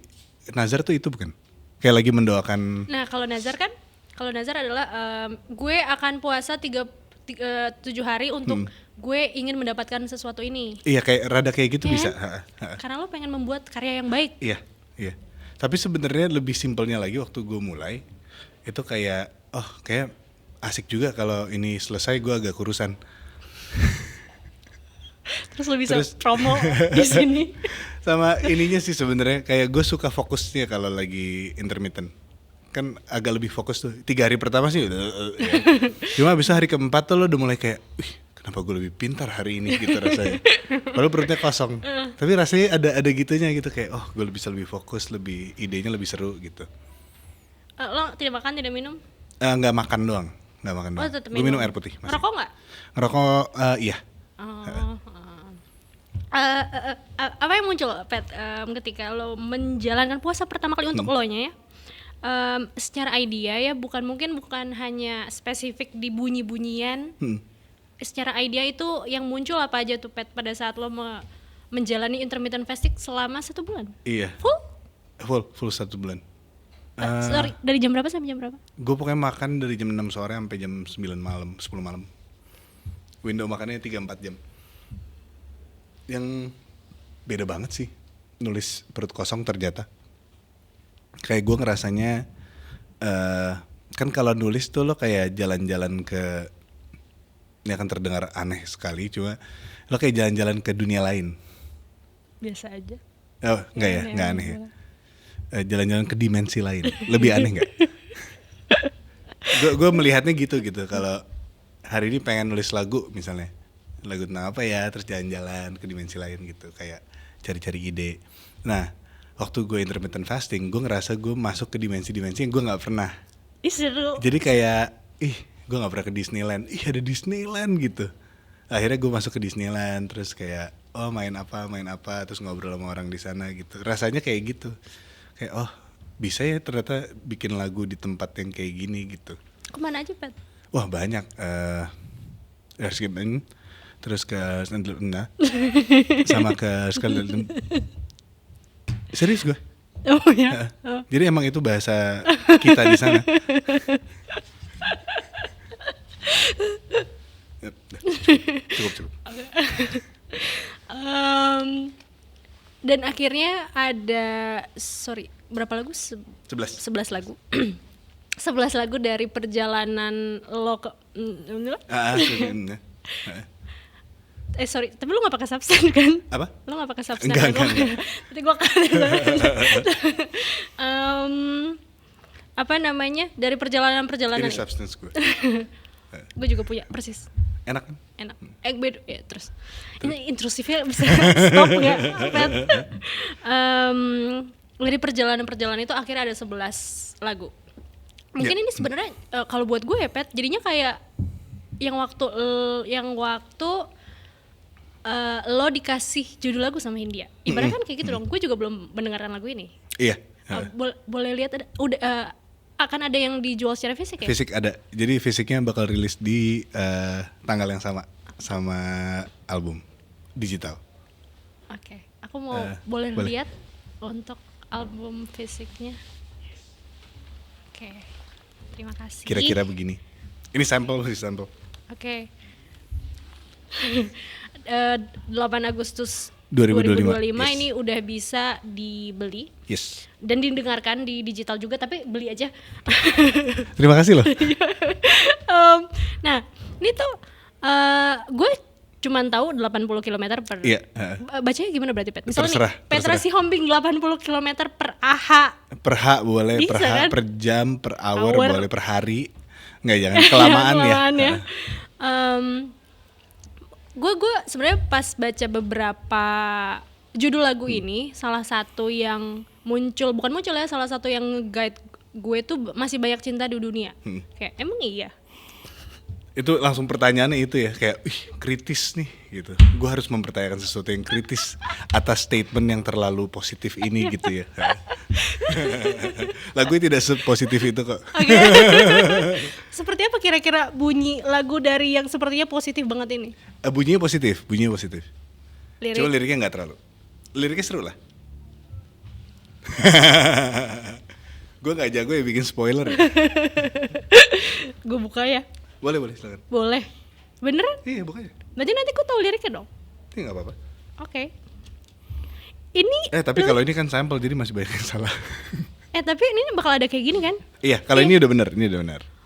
nazar tuh itu bukan? Kayak lagi mendoakan. Nah kalau nazar adalah gue akan puasa 7 hari untuk gue ingin mendapatkan sesuatu ini. Iya, kayak rada kayak gitu bisa. Karena lo pengen membuat karya yang baik. Iya. Tapi sebenarnya lebih simpelnya lagi waktu gue mulai itu kayak kayak asik juga kalau ini selesai gue agak kurusan. Terus lo bisa promo di sini. Sama ininya sih sebenarnya kayak gue suka fokusnya kalau lagi intermittent. Kan agak lebih fokus tuh. 3 hari pertama sih ya. Cuma abis hari keempat tuh lo udah mulai kayak, kenapa gue lebih pintar hari ini gitu rasanya. Padahal perutnya kosong. Tapi rasanya ada gitunya gitu, kayak gue bisa lebih fokus, idenya lebih seru gitu. Lo tidak makan, tidak minum? Nggak makan doang. Gue minum air putih. Ngerokok nggak? Ngerokok, iya. Apa yang muncul, Pet, ketika lo menjalankan puasa pertama kali untuk lo nya ya? Secara idea ya, bukan hanya spesifik di bunyi-bunyian. secara idea itu yang muncul apa aja tuh Pet pada saat lo menjalani intermittent fasting selama 1 bulan? Iya. Full 1 bulan. Sorry, dari jam berapa sampai jam berapa? Gue pokoknya makan dari jam 6 sore sampai jam 9 malam, 10 malam. Window makannya 3-4 jam. Yang beda banget sih nulis perut kosong ternyata. Kayak gue ngerasanya kan kalau nulis tuh lo kayak jalan-jalan ke, ini akan terdengar aneh sekali, cuma lo kayak jalan-jalan ke dunia lain. Biasa aja. Oh enggak ya, enggak aneh ya. Jalan-jalan ke dimensi lain, lebih aneh nggak? Gue melihatnya gitu kalau hari ini pengen nulis lagu misalnya, lagu tentang apa ya, terus jalan-jalan ke dimensi lain gitu, kayak cari-cari ide. Nah waktu gue intermittent fasting, gue ngerasa gue masuk ke dimensi-dimensi yang gue nggak pernah. Seru. Jadi kayak gue nggak pernah ke Disneyland, ada Disneyland gitu. Akhirnya gue masuk ke Disneyland, terus kayak main apa, terus ngobrol sama orang di sana gitu. Rasanya kayak gitu. Kayak bisa ya ternyata bikin lagu di tempat yang kayak gini gitu. Kemana aja Pet? Wah banyak. Erskine, terus ke Sandlerna, sama ke Scarlet. Serius gue. Oh ya. Jadi emang itu bahasa kita di sana. Cukup. Dan akhirnya ada berapa lagu? 11 lagu. 11 lagu dari perjalanan lo ke tapi lu gak pakai substance kan? Apa? Lu gak pakai substance? Enggak. Nanti gue apa namanya, dari perjalanan Ini substance gue. Gue juga punya persis. Enak kan? Enak. Beda ya, terus ini intrusifnya bisa stop nggak? Dari perjalanan itu akhirnya ada 11 lagu. Mungkin ini sebenarnya kalau buat gue ya Pet, jadinya kayak yang waktu lo dikasih judul lagu sama Hindia. Ibaratnya kan kayak gitu dong. Gue juga belum mendengarkan lagu ini. Iya. Boleh lihat akan ada yang dijual secara fisik ya? Fisik ada. Jadi fisiknya bakal rilis di tanggal yang sama album digital. Oke. Aku mau boleh lihat untuk album fisiknya. Oke. Terima kasih. Kira-kira begini. Ini sampel. Oke. 8 Agustus 2025 yes. Ini udah bisa dibeli. Yes. Dan didengarkan di digital juga, tapi beli aja. Terima kasih loh. Nah, ini tuh gue cuman tahu 80 km per. Iya. Bacanya gimana berarti Pet? Misalnya terserah. Petra Sihombing 80 km per AH. Per H boleh, bisa, per H, kan? per jam, per hour boleh, per hari. Enggak, jangan kelamaan ya. Gue sebenarnya pas baca beberapa judul lagu ini, salah satu yang salah satu yang guide gue tuh masih banyak cinta di dunia. Kayak emang iya. Itu langsung pertanyaannya itu ya, kayak kritis nih gitu. Gue harus mempertanyakan sesuatu yang kritis atas statement yang terlalu positif ini gitu ya. Lagunya tidak sepositif itu kok. Okay. Seperti apa kira-kira bunyi lagu dari yang sepertinya positif banget ini? Bunyinya positif. Lirik? Cuma liriknya nggak terlalu. Liriknya seru lah. Gue nggak jago ya bikin spoiler. Gue buka ya. Boleh silakan. Boleh. Beneran? Iya buka ya. Berarti nanti gue tahu liriknya dong. Iya nggak apa-apa. Oke. Ini. Tapi kalau ini kan sampel jadi masih banyak yang salah. Tapi ini bakal ada kayak gini kan? Iya. Kalau ini udah benar.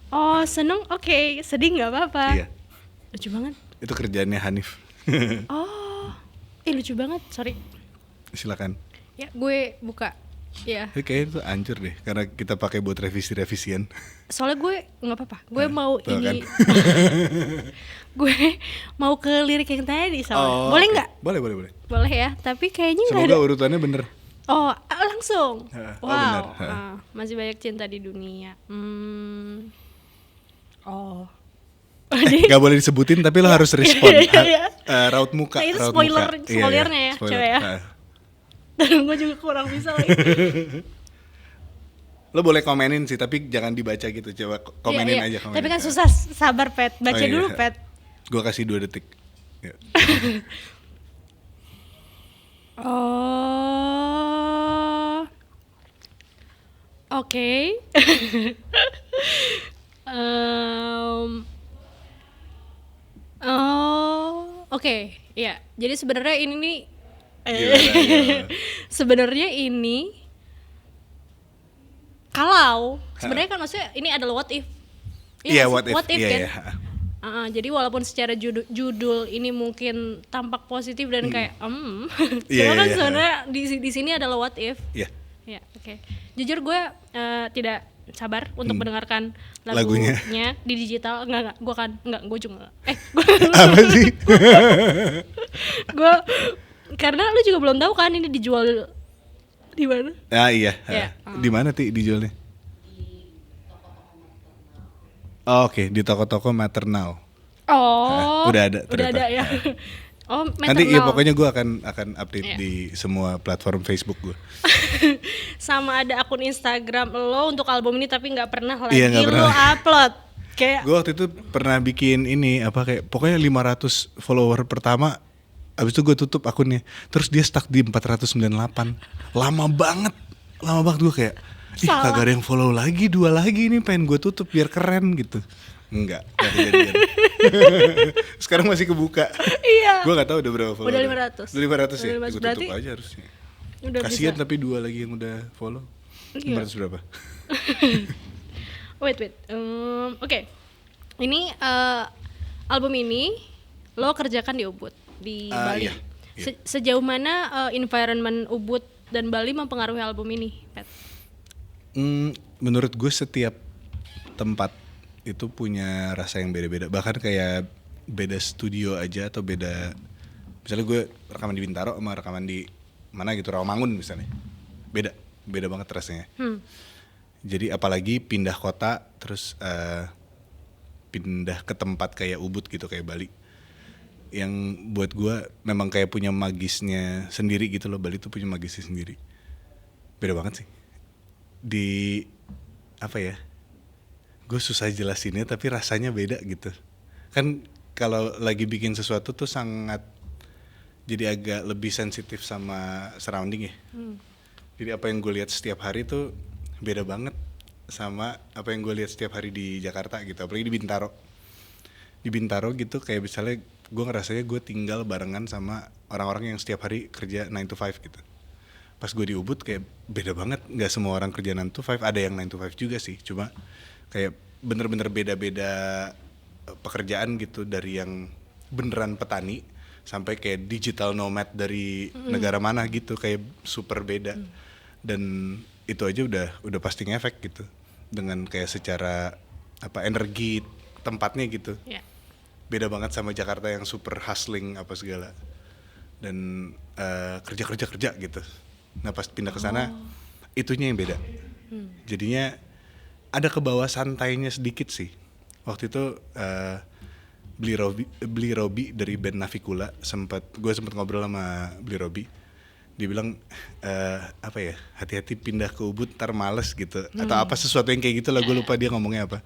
Oh seneng, oke. Sedih nggak apa-apa. Iya. Lucu banget. Itu kerjaannya Hanif. Oh, lucu banget. Sorry. Silakan. Ya, gue buka. Ya. Kayaknya itu hancur deh karena kita pakai buat revisian. Soalnya gue nggak apa-apa. Gue mau ini. Kan? Gue mau ke lirik yang tadi soalnya. Boleh nggak? Boleh. Boleh ya. Tapi kayaknya nggak ada. Semoga urutannya bener. Oh, langsung. Wow. Bener. Masih banyak cinta di dunia. Oh. Gak boleh disebutin tapi lo harus respon. Raut muka. Nah, itu raut spoilernya ya, spoiler. coba ya. Dan gue juga kurang bisa lagi. Lo boleh komenin sih tapi jangan dibaca gitu. Coba komenin aja. Tapi kan susah, sabar Pet. Baca dulu Pet. Gue kasih 2 detik. Ya. Oh, oke. Em, oh, oke. Ya, jadi sebenarnya ini nih, Gimana? sebenarnya ini kalau sebenarnya kan maksudnya ini adalah what if. Iya, nggak sih? what if. Iya, kan. iya. Jadi walaupun secara judul ini mungkin tampak positif dan kayak Iya, cuma kan iya. sebenarnya di sini adalah what if. Iya. Ya, oke. Jujur gue tidak sabar untuk mendengarkan Lagunya. lagunya di digital. Enggak, gue juga enggak. Apa sih? Gue karena lu juga belum tahu kan ini dijual di mana. Ah iya. Ya. Di mana Ti dijualnya? Oh, oke, di toko-toko maternal. Oh, udah ada udah ternyata. ada ya. Oh, Nanti ya maternal. pokoknya gue akan update Iya. di semua platform Facebook gue. Sama ada akun Instagram lo untuk album ini tapi nggak pernah lagi Iya, nggak lo pernah. upload. Kayak Gue waktu itu pernah bikin ini apa kayak pokoknya 500 follower pertama. Abis itu gue tutup akunnya. Terus dia stuck di 498. Lama banget gue kayak Salah. kagak ada yang follow lagi, 2 lagi nih pengen gue tutup biar keren gitu. Enggak kejadian. Sekarang masih kebuka. iya. Gue gak tahu udah berapa follower. Udah 500. Udah 500 ya? Udah 500, Gue tutup berarti aja harusnya. Udah Kasian bisa. tapi 2 lagi yang udah follow. Iya. 500 berapa? Wait. Oke. Ini album ini lo kerjakan di Ubud di Bali. Iya. Sejauh mana environment Ubud dan Bali mempengaruhi album ini, Pet? Menurut gue setiap tempat itu punya rasa yang beda-beda. Bahkan kayak beda studio aja atau beda. Misalnya gue rekaman di Bintaro sama rekaman di mana gitu, Rawamangun misalnya. Beda banget rasanya. Jadi apalagi pindah kota terus pindah ke tempat kayak Ubud gitu, kayak Bali. Yang buat gue memang kayak punya magisnya sendiri gitu loh. Bali tuh punya magisnya sendiri. Beda banget sih. Di apa ya, gue susah jelasinnya tapi rasanya beda gitu kan. Kalau lagi bikin sesuatu tuh sangat jadi agak lebih sensitif sama surrounding ya. Jadi apa yang gue lihat setiap hari tuh beda banget sama apa yang gue lihat setiap hari di Jakarta gitu, apalagi di Bintaro gitu. Kayak misalnya gue ngerasanya gue tinggal barengan sama orang-orang yang setiap hari kerja 9 to 5 gitu. Pas gue di Ubud kayak beda banget, nggak semua orang kerja 9 to 5, ada yang 9 to 5 juga sih, cuma kayak bener-bener beda-beda pekerjaan gitu, dari yang beneran petani sampai kayak digital nomad dari negara mana gitu, kayak super beda. Dan itu aja udah pasti ngefek gitu dengan kayak secara apa energi tempatnya gitu. Ya. Beda banget sama Jakarta yang super hustling apa segala dan kerja gitu. Nah pas pindah ke sana itunya yang beda. Jadinya ada ke bawah santainya sedikit sih. Waktu itu Beli Robi dari band Navikula gue sempat ngobrol sama Beli Robi. Dia bilang apa ya, hati-hati pindah ke Ubud ntar males gitu atau apa sesuatu yang kayak gitu lah, gue lupa dia ngomongnya apa.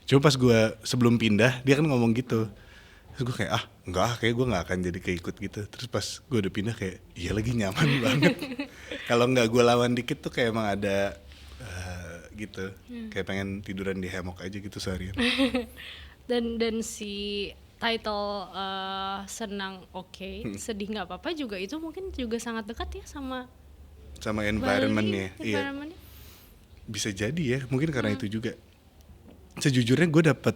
Cuma pas gue sebelum pindah dia kan ngomong gitu. Terus gue kayak kayak gue nggak akan jadi keikut gitu. Terus pas gue udah pindah kayak iya lagi nyaman banget. Kalau nggak gue lawan dikit tuh kayak emang ada gitu. Kayak pengen tiduran di hammock aja gitu seharian. dan si title senang sedih nggak apa-apa juga itu mungkin juga sangat dekat ya sama Environment-nya. Bali, Iya. environment-nya. Bisa jadi ya, mungkin karena itu juga. Sejujurnya gue dapet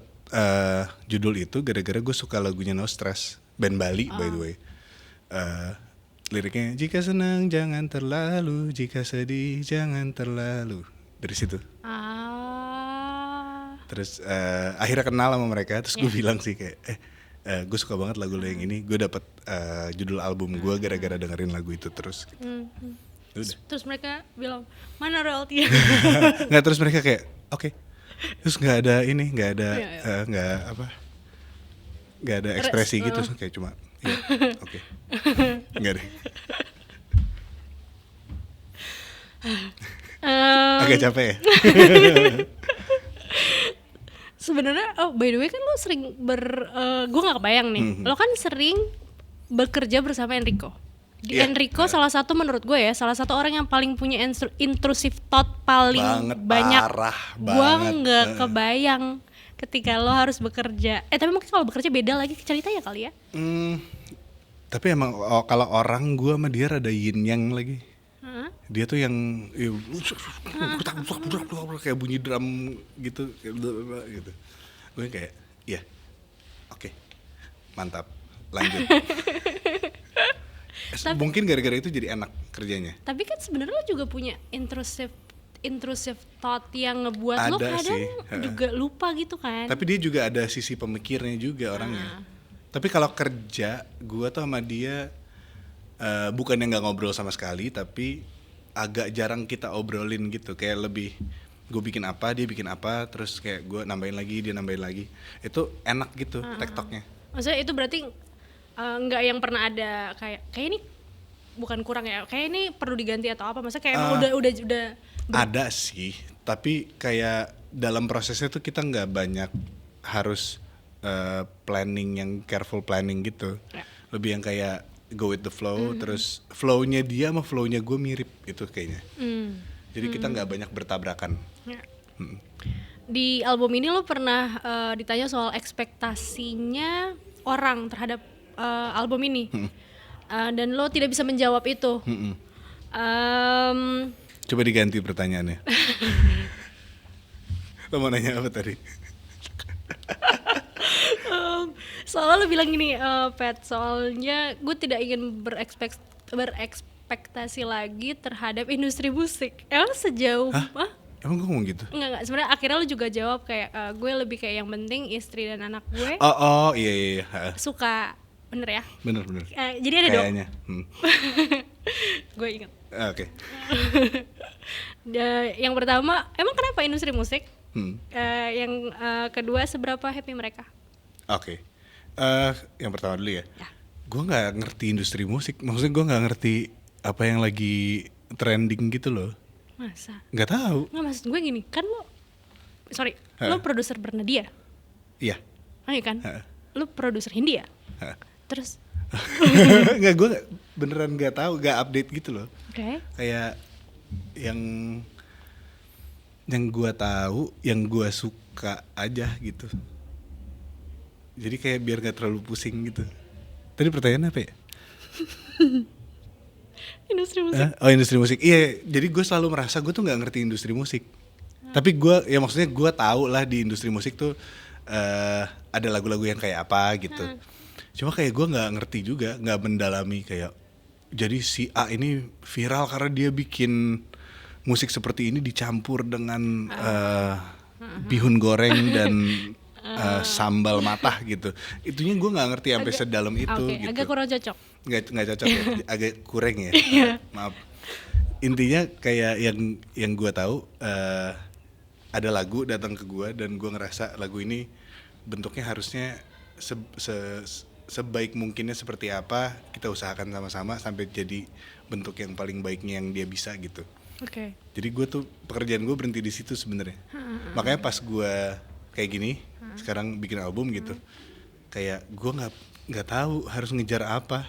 judul itu gara-gara gue suka lagunya No Stress, band Bali by the way. Liriknya jika senang jangan terlalu, jika sedih jangan terlalu, dari situ. Terus akhirnya kenal sama mereka, terus gue bilang sih kayak gue suka banget lagu lo yang ini. Gue dapet judul album gue gara-gara dengerin lagu itu terus gitu. Udah. Terus mereka bilang mana royalty? Nggak, terus mereka kayak oke. Terus nggak ada ini, nggak ada nggak ada ekspresi gitu, kayak cuma iya, oke. Nggak deh. Agak capek ya. Sebenarnya, oh by the way kan lo sering gue nggak kebayang nih, lo kan sering bekerja bersama Enrico. Iya. Enrico salah satu menurut gue ya, salah satu orang yang paling punya intrusive thought paling Banget, banyak. parah Gue banget. nggak kebayang ketika lo harus bekerja. Tapi mungkin kalau bekerja beda lagi ceritanya kali ya. Tapi emang kalau orang gue sama dia rada yin yang lagi. Dia tuh yang kayak bunyi drum gitu, gitu. Gue kayak, iya, oke, mantap, lanjut. Mungkin gara-gara itu jadi enak kerjanya. Tapi kan sebenarnya lo juga punya intrusive thought yang ngebuat lo Ada kadang sih, juga lupa gitu kan. Tapi dia juga ada sisi pemikirnya juga orangnya. Tapi kalau kerja, gue tuh sama dia bukannya nggak ngobrol sama sekali, tapi agak jarang kita obrolin gitu. Kayak lebih gue bikin apa, dia bikin apa, terus kayak gue nambahin lagi, dia nambahin lagi. Itu enak gitu tektoknya. Maksudnya itu berarti nggak yang pernah ada kayak ini bukan kurang ya, kayak ini perlu diganti atau apa? Maksudnya kayak emang udah Ada sih, tapi kayak dalam prosesnya tuh kita nggak banyak harus planning yang careful planning gitu. Ya. Lebih yang kayak go with the flow, terus flow-nya dia sama flow-nya gue mirip itu kayaknya. Jadi kita nggak banyak bertabrakan. Ya. Di album ini lo pernah ditanya soal ekspektasinya orang terhadap album ini, dan lo tidak bisa menjawab itu. Coba diganti pertanyaannya. Lo mau nanya apa tadi? Soalnya lo bilang gini, Pat, soalnya gue tidak ingin berekspektasi lagi terhadap industri musik. Emang sejauh Emang gue ngomong gitu? Enggak, sebenarnya akhirnya lo juga jawab kayak gue lebih kayak yang penting istri dan anak gue Iya. suka, bener ya? Bener. Jadi ada dong. Kayaknya. Gue ingat. Oke. Yang pertama, emang kenapa industri musik? Yang kedua, seberapa happy mereka? Oke. Yang pertama dulu ya. Gue nggak ngerti industri musik. Maksudnya gue nggak ngerti apa yang lagi trending gitu loh. Masa? Nggak tahu. Nggak, maksud gue gini, kan lo produser Bernadia. Iya. Oh iya kan? Lo produser Hindia. Terus? Nggak, gue beneran nggak tahu, nggak update gitu loh. Oke. Kayak yang gue tahu, yang gue suka aja gitu. Jadi kayak biar nggak terlalu pusing gitu. Tadi pertanyaannya apa ya? Industri musik. Industri musik. Iya, jadi gue selalu merasa gue tuh nggak ngerti industri musik. Tapi gue, ya maksudnya gue tahu lah di industri musik tuh ada lagu-lagu yang kayak apa gitu. Cuma kayak gue nggak ngerti juga, nggak mendalami kayak. Jadi si A ini viral karena dia bikin musik seperti ini dicampur dengan bihun goreng dan sambal matah gitu. Itunya gue nggak ngerti sampai sedalam itu. Gitu. Agak kurang cocok. Nggak cocok ya, agak kurang ya. Maaf. Intinya kayak yang gue tahu ada lagu datang ke gue dan gue ngerasa lagu ini bentuknya harusnya sebaik mungkinnya seperti apa, kita usahakan sama-sama sampai jadi bentuk yang paling baiknya yang dia bisa gitu. Oke. Jadi gue tuh pekerjaan gue berhenti di situ sebenarnya. Makanya pas gue kayak gini, sekarang bikin album gitu, kayak gue nggak tahu harus ngejar apa.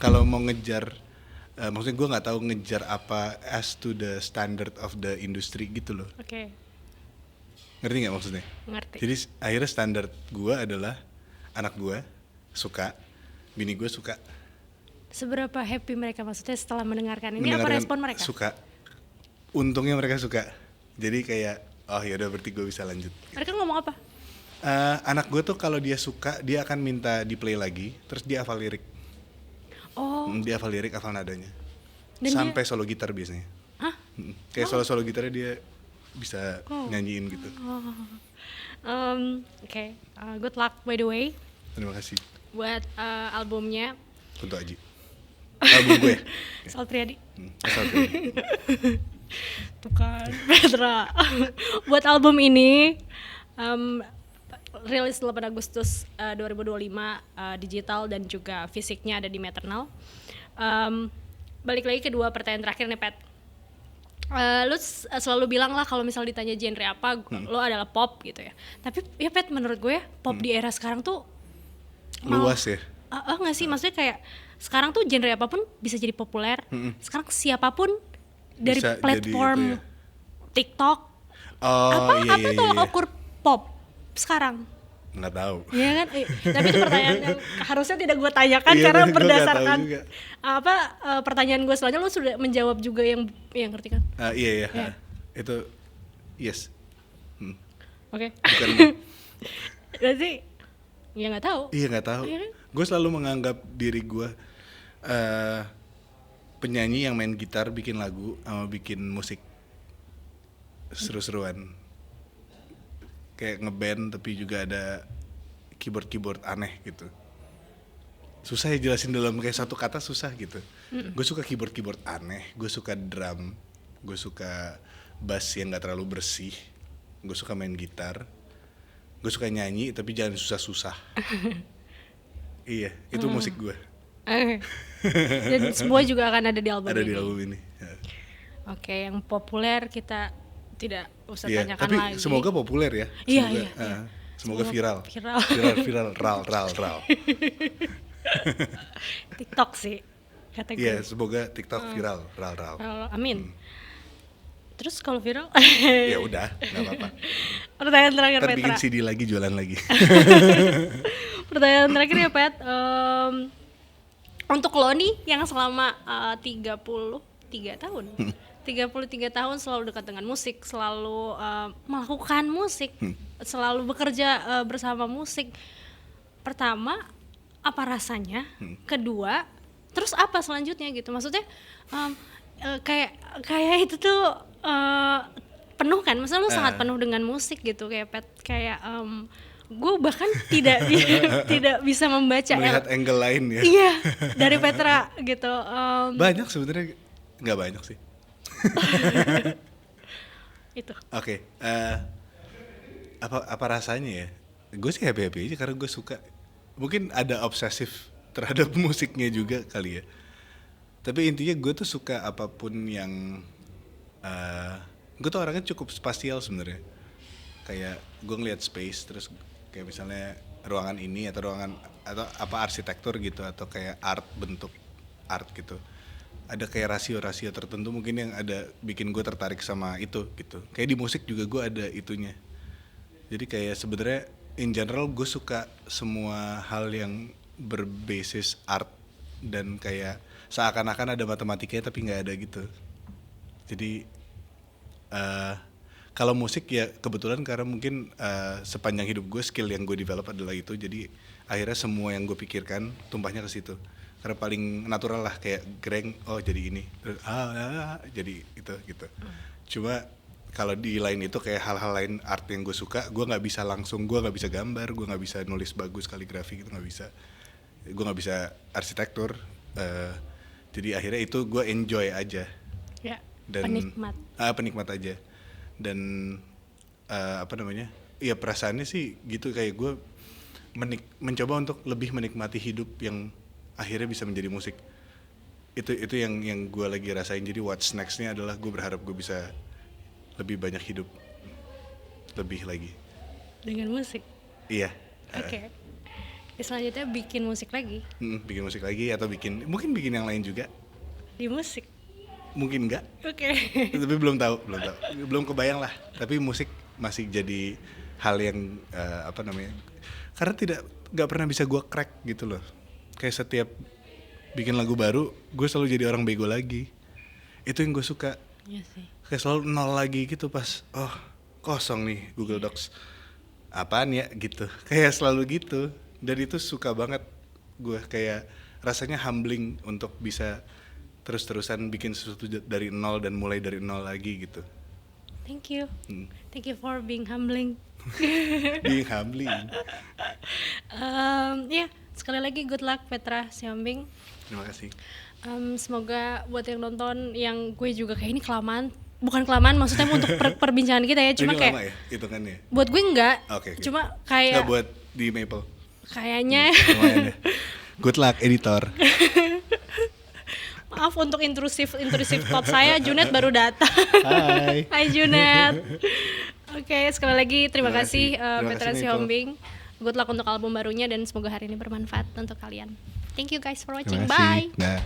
Kalau mau ngejar, maksudnya gue nggak tahu ngejar apa as to the standard of the industry gitu loh. Oke. Ngerti nggak maksudnya? Ngerti. Jadi akhirnya standar gue adalah anak gue suka, bini gue suka. Seberapa happy mereka maksudnya setelah mendengarkan ini? Apa respon mereka? Suka. Untungnya mereka suka. Jadi kayak, oh yaudah berarti gue bisa lanjut. Mereka ngomong apa? Anak gue tuh kalau dia suka, dia akan minta di play lagi, terus dia hafal lirik. Oh. Dia hafal lirik, hafal nadanya. Dan sampai solo gitar biasanya. Hah? Kayak solo gitarnya dia bisa nyanyiin gitu. Oke. Good luck by the way. Terima kasih. Buat albumnya. Untuk Aji. Album gue. Sal Priadi. Asal Priadi. Tuh kan, Petra. Buat album ini rilis 8 Agustus 2025, digital dan juga fisiknya ada di Maternal. Balik lagi ke dua pertanyaan terakhir nih, Pat. selalu bilang lah kalau misal ditanya genre apa, lo adalah pop gitu ya. Tapi ya Pet, menurut gue ya pop di era sekarang tuh Luas ya. nggak sih, maksudnya kayak sekarang tuh genre apapun bisa jadi populer. Sekarang siapapun dari Bisa platform jadi itu ya. TikTok apa tolak ukur pop sekarang. Nggak tahu. Iya kan? Tapi itu pertanyaan yang harusnya tidak gue tanyakan Iya, karena gue nggak berdasarkan tahu juga. pertanyaan gue selanjutnya lo sudah menjawab juga yang ngerti kan? Iya. Iya. Itu yes. Oke. Bukan. Berarti ya nggak tahu. Iya, nggak tahu. Iya kan? Gue selalu menganggap diri gue penyanyi yang main gitar, bikin lagu sama bikin musik seru-seruan. Kayak ngeband tapi juga ada keyboard aneh gitu. Susah ya jelasin dalam kayak satu kata, susah gitu. Gue suka keyboard aneh, gue suka drum, gue suka bass yang gak terlalu bersih, gue suka main gitar, gue suka nyanyi tapi jangan susah-susah. Iya, itu musik gue. Dan semua juga akan ada di album Ada ini. di album ini. Oke, yang populer kita tidak usah Iya, tanyakan tapi lagi. semoga populer ya. Iya. Semoga viral. Viral. Ral. TikTok sih kata gue. Iya, semoga TikTok viral, ral. Amin. Terus kalau viral? Ya udah, nggak apa-apa. Pertanyaan terakhir Ntar Petra. bikin CD lagi, jualan lagi. Pertanyaan terakhir ya Pet. Untuk lo nih yang selama 33 tahun 33 tahun selalu dekat dengan musik, selalu melakukan musik, selalu bekerja bersama musik. Pertama, apa rasanya? Kedua, terus apa selanjutnya gitu? Maksudnya kayak itu tuh penuh kan? Maksudnya lu sangat penuh dengan musik gitu kayak Pet, kayak gue bahkan tidak bisa membaca Melihat angle lain ya. Iya, dari Petra gitu. Banyak sebenarnya, nggak banyak sih. Itu. Oke, apa rasanya ya? Gue sih happy aja karena gue suka. Mungkin ada obsesif terhadap musiknya juga kali ya. Tapi intinya gue tuh suka apapun yang gue tuh orangnya cukup spasial sebenarnya. Kayak gue ngeliat space, terus kayak misalnya ruangan ini atau apa arsitektur gitu, atau kayak bentuk art gitu. Ada kayak rasio-rasio tertentu mungkin yang ada bikin gue tertarik sama itu gitu. Kayak di musik juga gue ada itunya. Jadi kayak sebenarnya in general gue suka semua hal yang berbasis art dan kayak seakan-akan ada matematikanya tapi nggak ada gitu. Jadi kalau musik ya kebetulan karena mungkin sepanjang hidup gue skill yang gue develop adalah itu. Jadi akhirnya semua yang gue pikirkan tumpahnya ke situ. Karena paling natural lah, kayak Greng, oh jadi ini, jadi itu gitu. Cuma kalau di lain itu kayak hal-hal lain art yang gue suka, gue nggak bisa langsung, gue nggak bisa gambar, gue nggak bisa nulis bagus kaligrafi gitu, nggak bisa. Gue nggak bisa arsitektur. Jadi akhirnya itu gue enjoy aja. Ya, Dan penikmat. Penikmat aja. Dan iya perasaannya sih gitu, kayak gue mencoba untuk lebih menikmati hidup yang akhirnya bisa menjadi musik. Itu yang gue lagi rasain. Jadi what's next-nya adalah gue berharap gue bisa lebih banyak hidup lebih lagi Dengan musik. Iya. Oke. Selanjutnya bikin musik lagi. Bikin musik lagi atau mungkin bikin yang lain juga. Di musik. Mungkin enggak. Oke. Tapi belum tahu. Belum kebayang lah. Tapi musik masih jadi hal yang karena nggak pernah bisa gue crack gitu loh. Kayak setiap bikin lagu baru, gue selalu jadi orang bego lagi. Itu yang gue suka. Iya sih. Kayak selalu nol lagi gitu pas, kosong nih Google Docs. Apaan ya gitu. Kayak selalu gitu. Dan itu suka banget gue, kayak rasanya humbling untuk bisa terus-terusan bikin sesuatu dari nol dan mulai dari nol lagi gitu. Thank you. Thank you for being humbling. Being humbling. Ya, sekali lagi good luck Petra Sihombing. Terima kasih. Semoga buat yang nonton, yang gue juga kayak ini kelamaan. Bukan kelamaan, maksudnya untuk perbincangan kita ya. Cuma ini kayak lama ya hitungannya? buat gue enggak. Okay. Cuma kayak nggak buat di Maple. Kayaknya Lumayan ya. Good luck editor. Maaf untuk intrusif thought saya, Junet baru datang. Hai. Hai Junet. Oke, sekali lagi terima kasih Terima Petra kasih, Sihombing. Good luck untuk album barunya dan semoga hari ini bermanfaat untuk kalian. Thank you guys for watching. Terima kasih. Bye. Nah.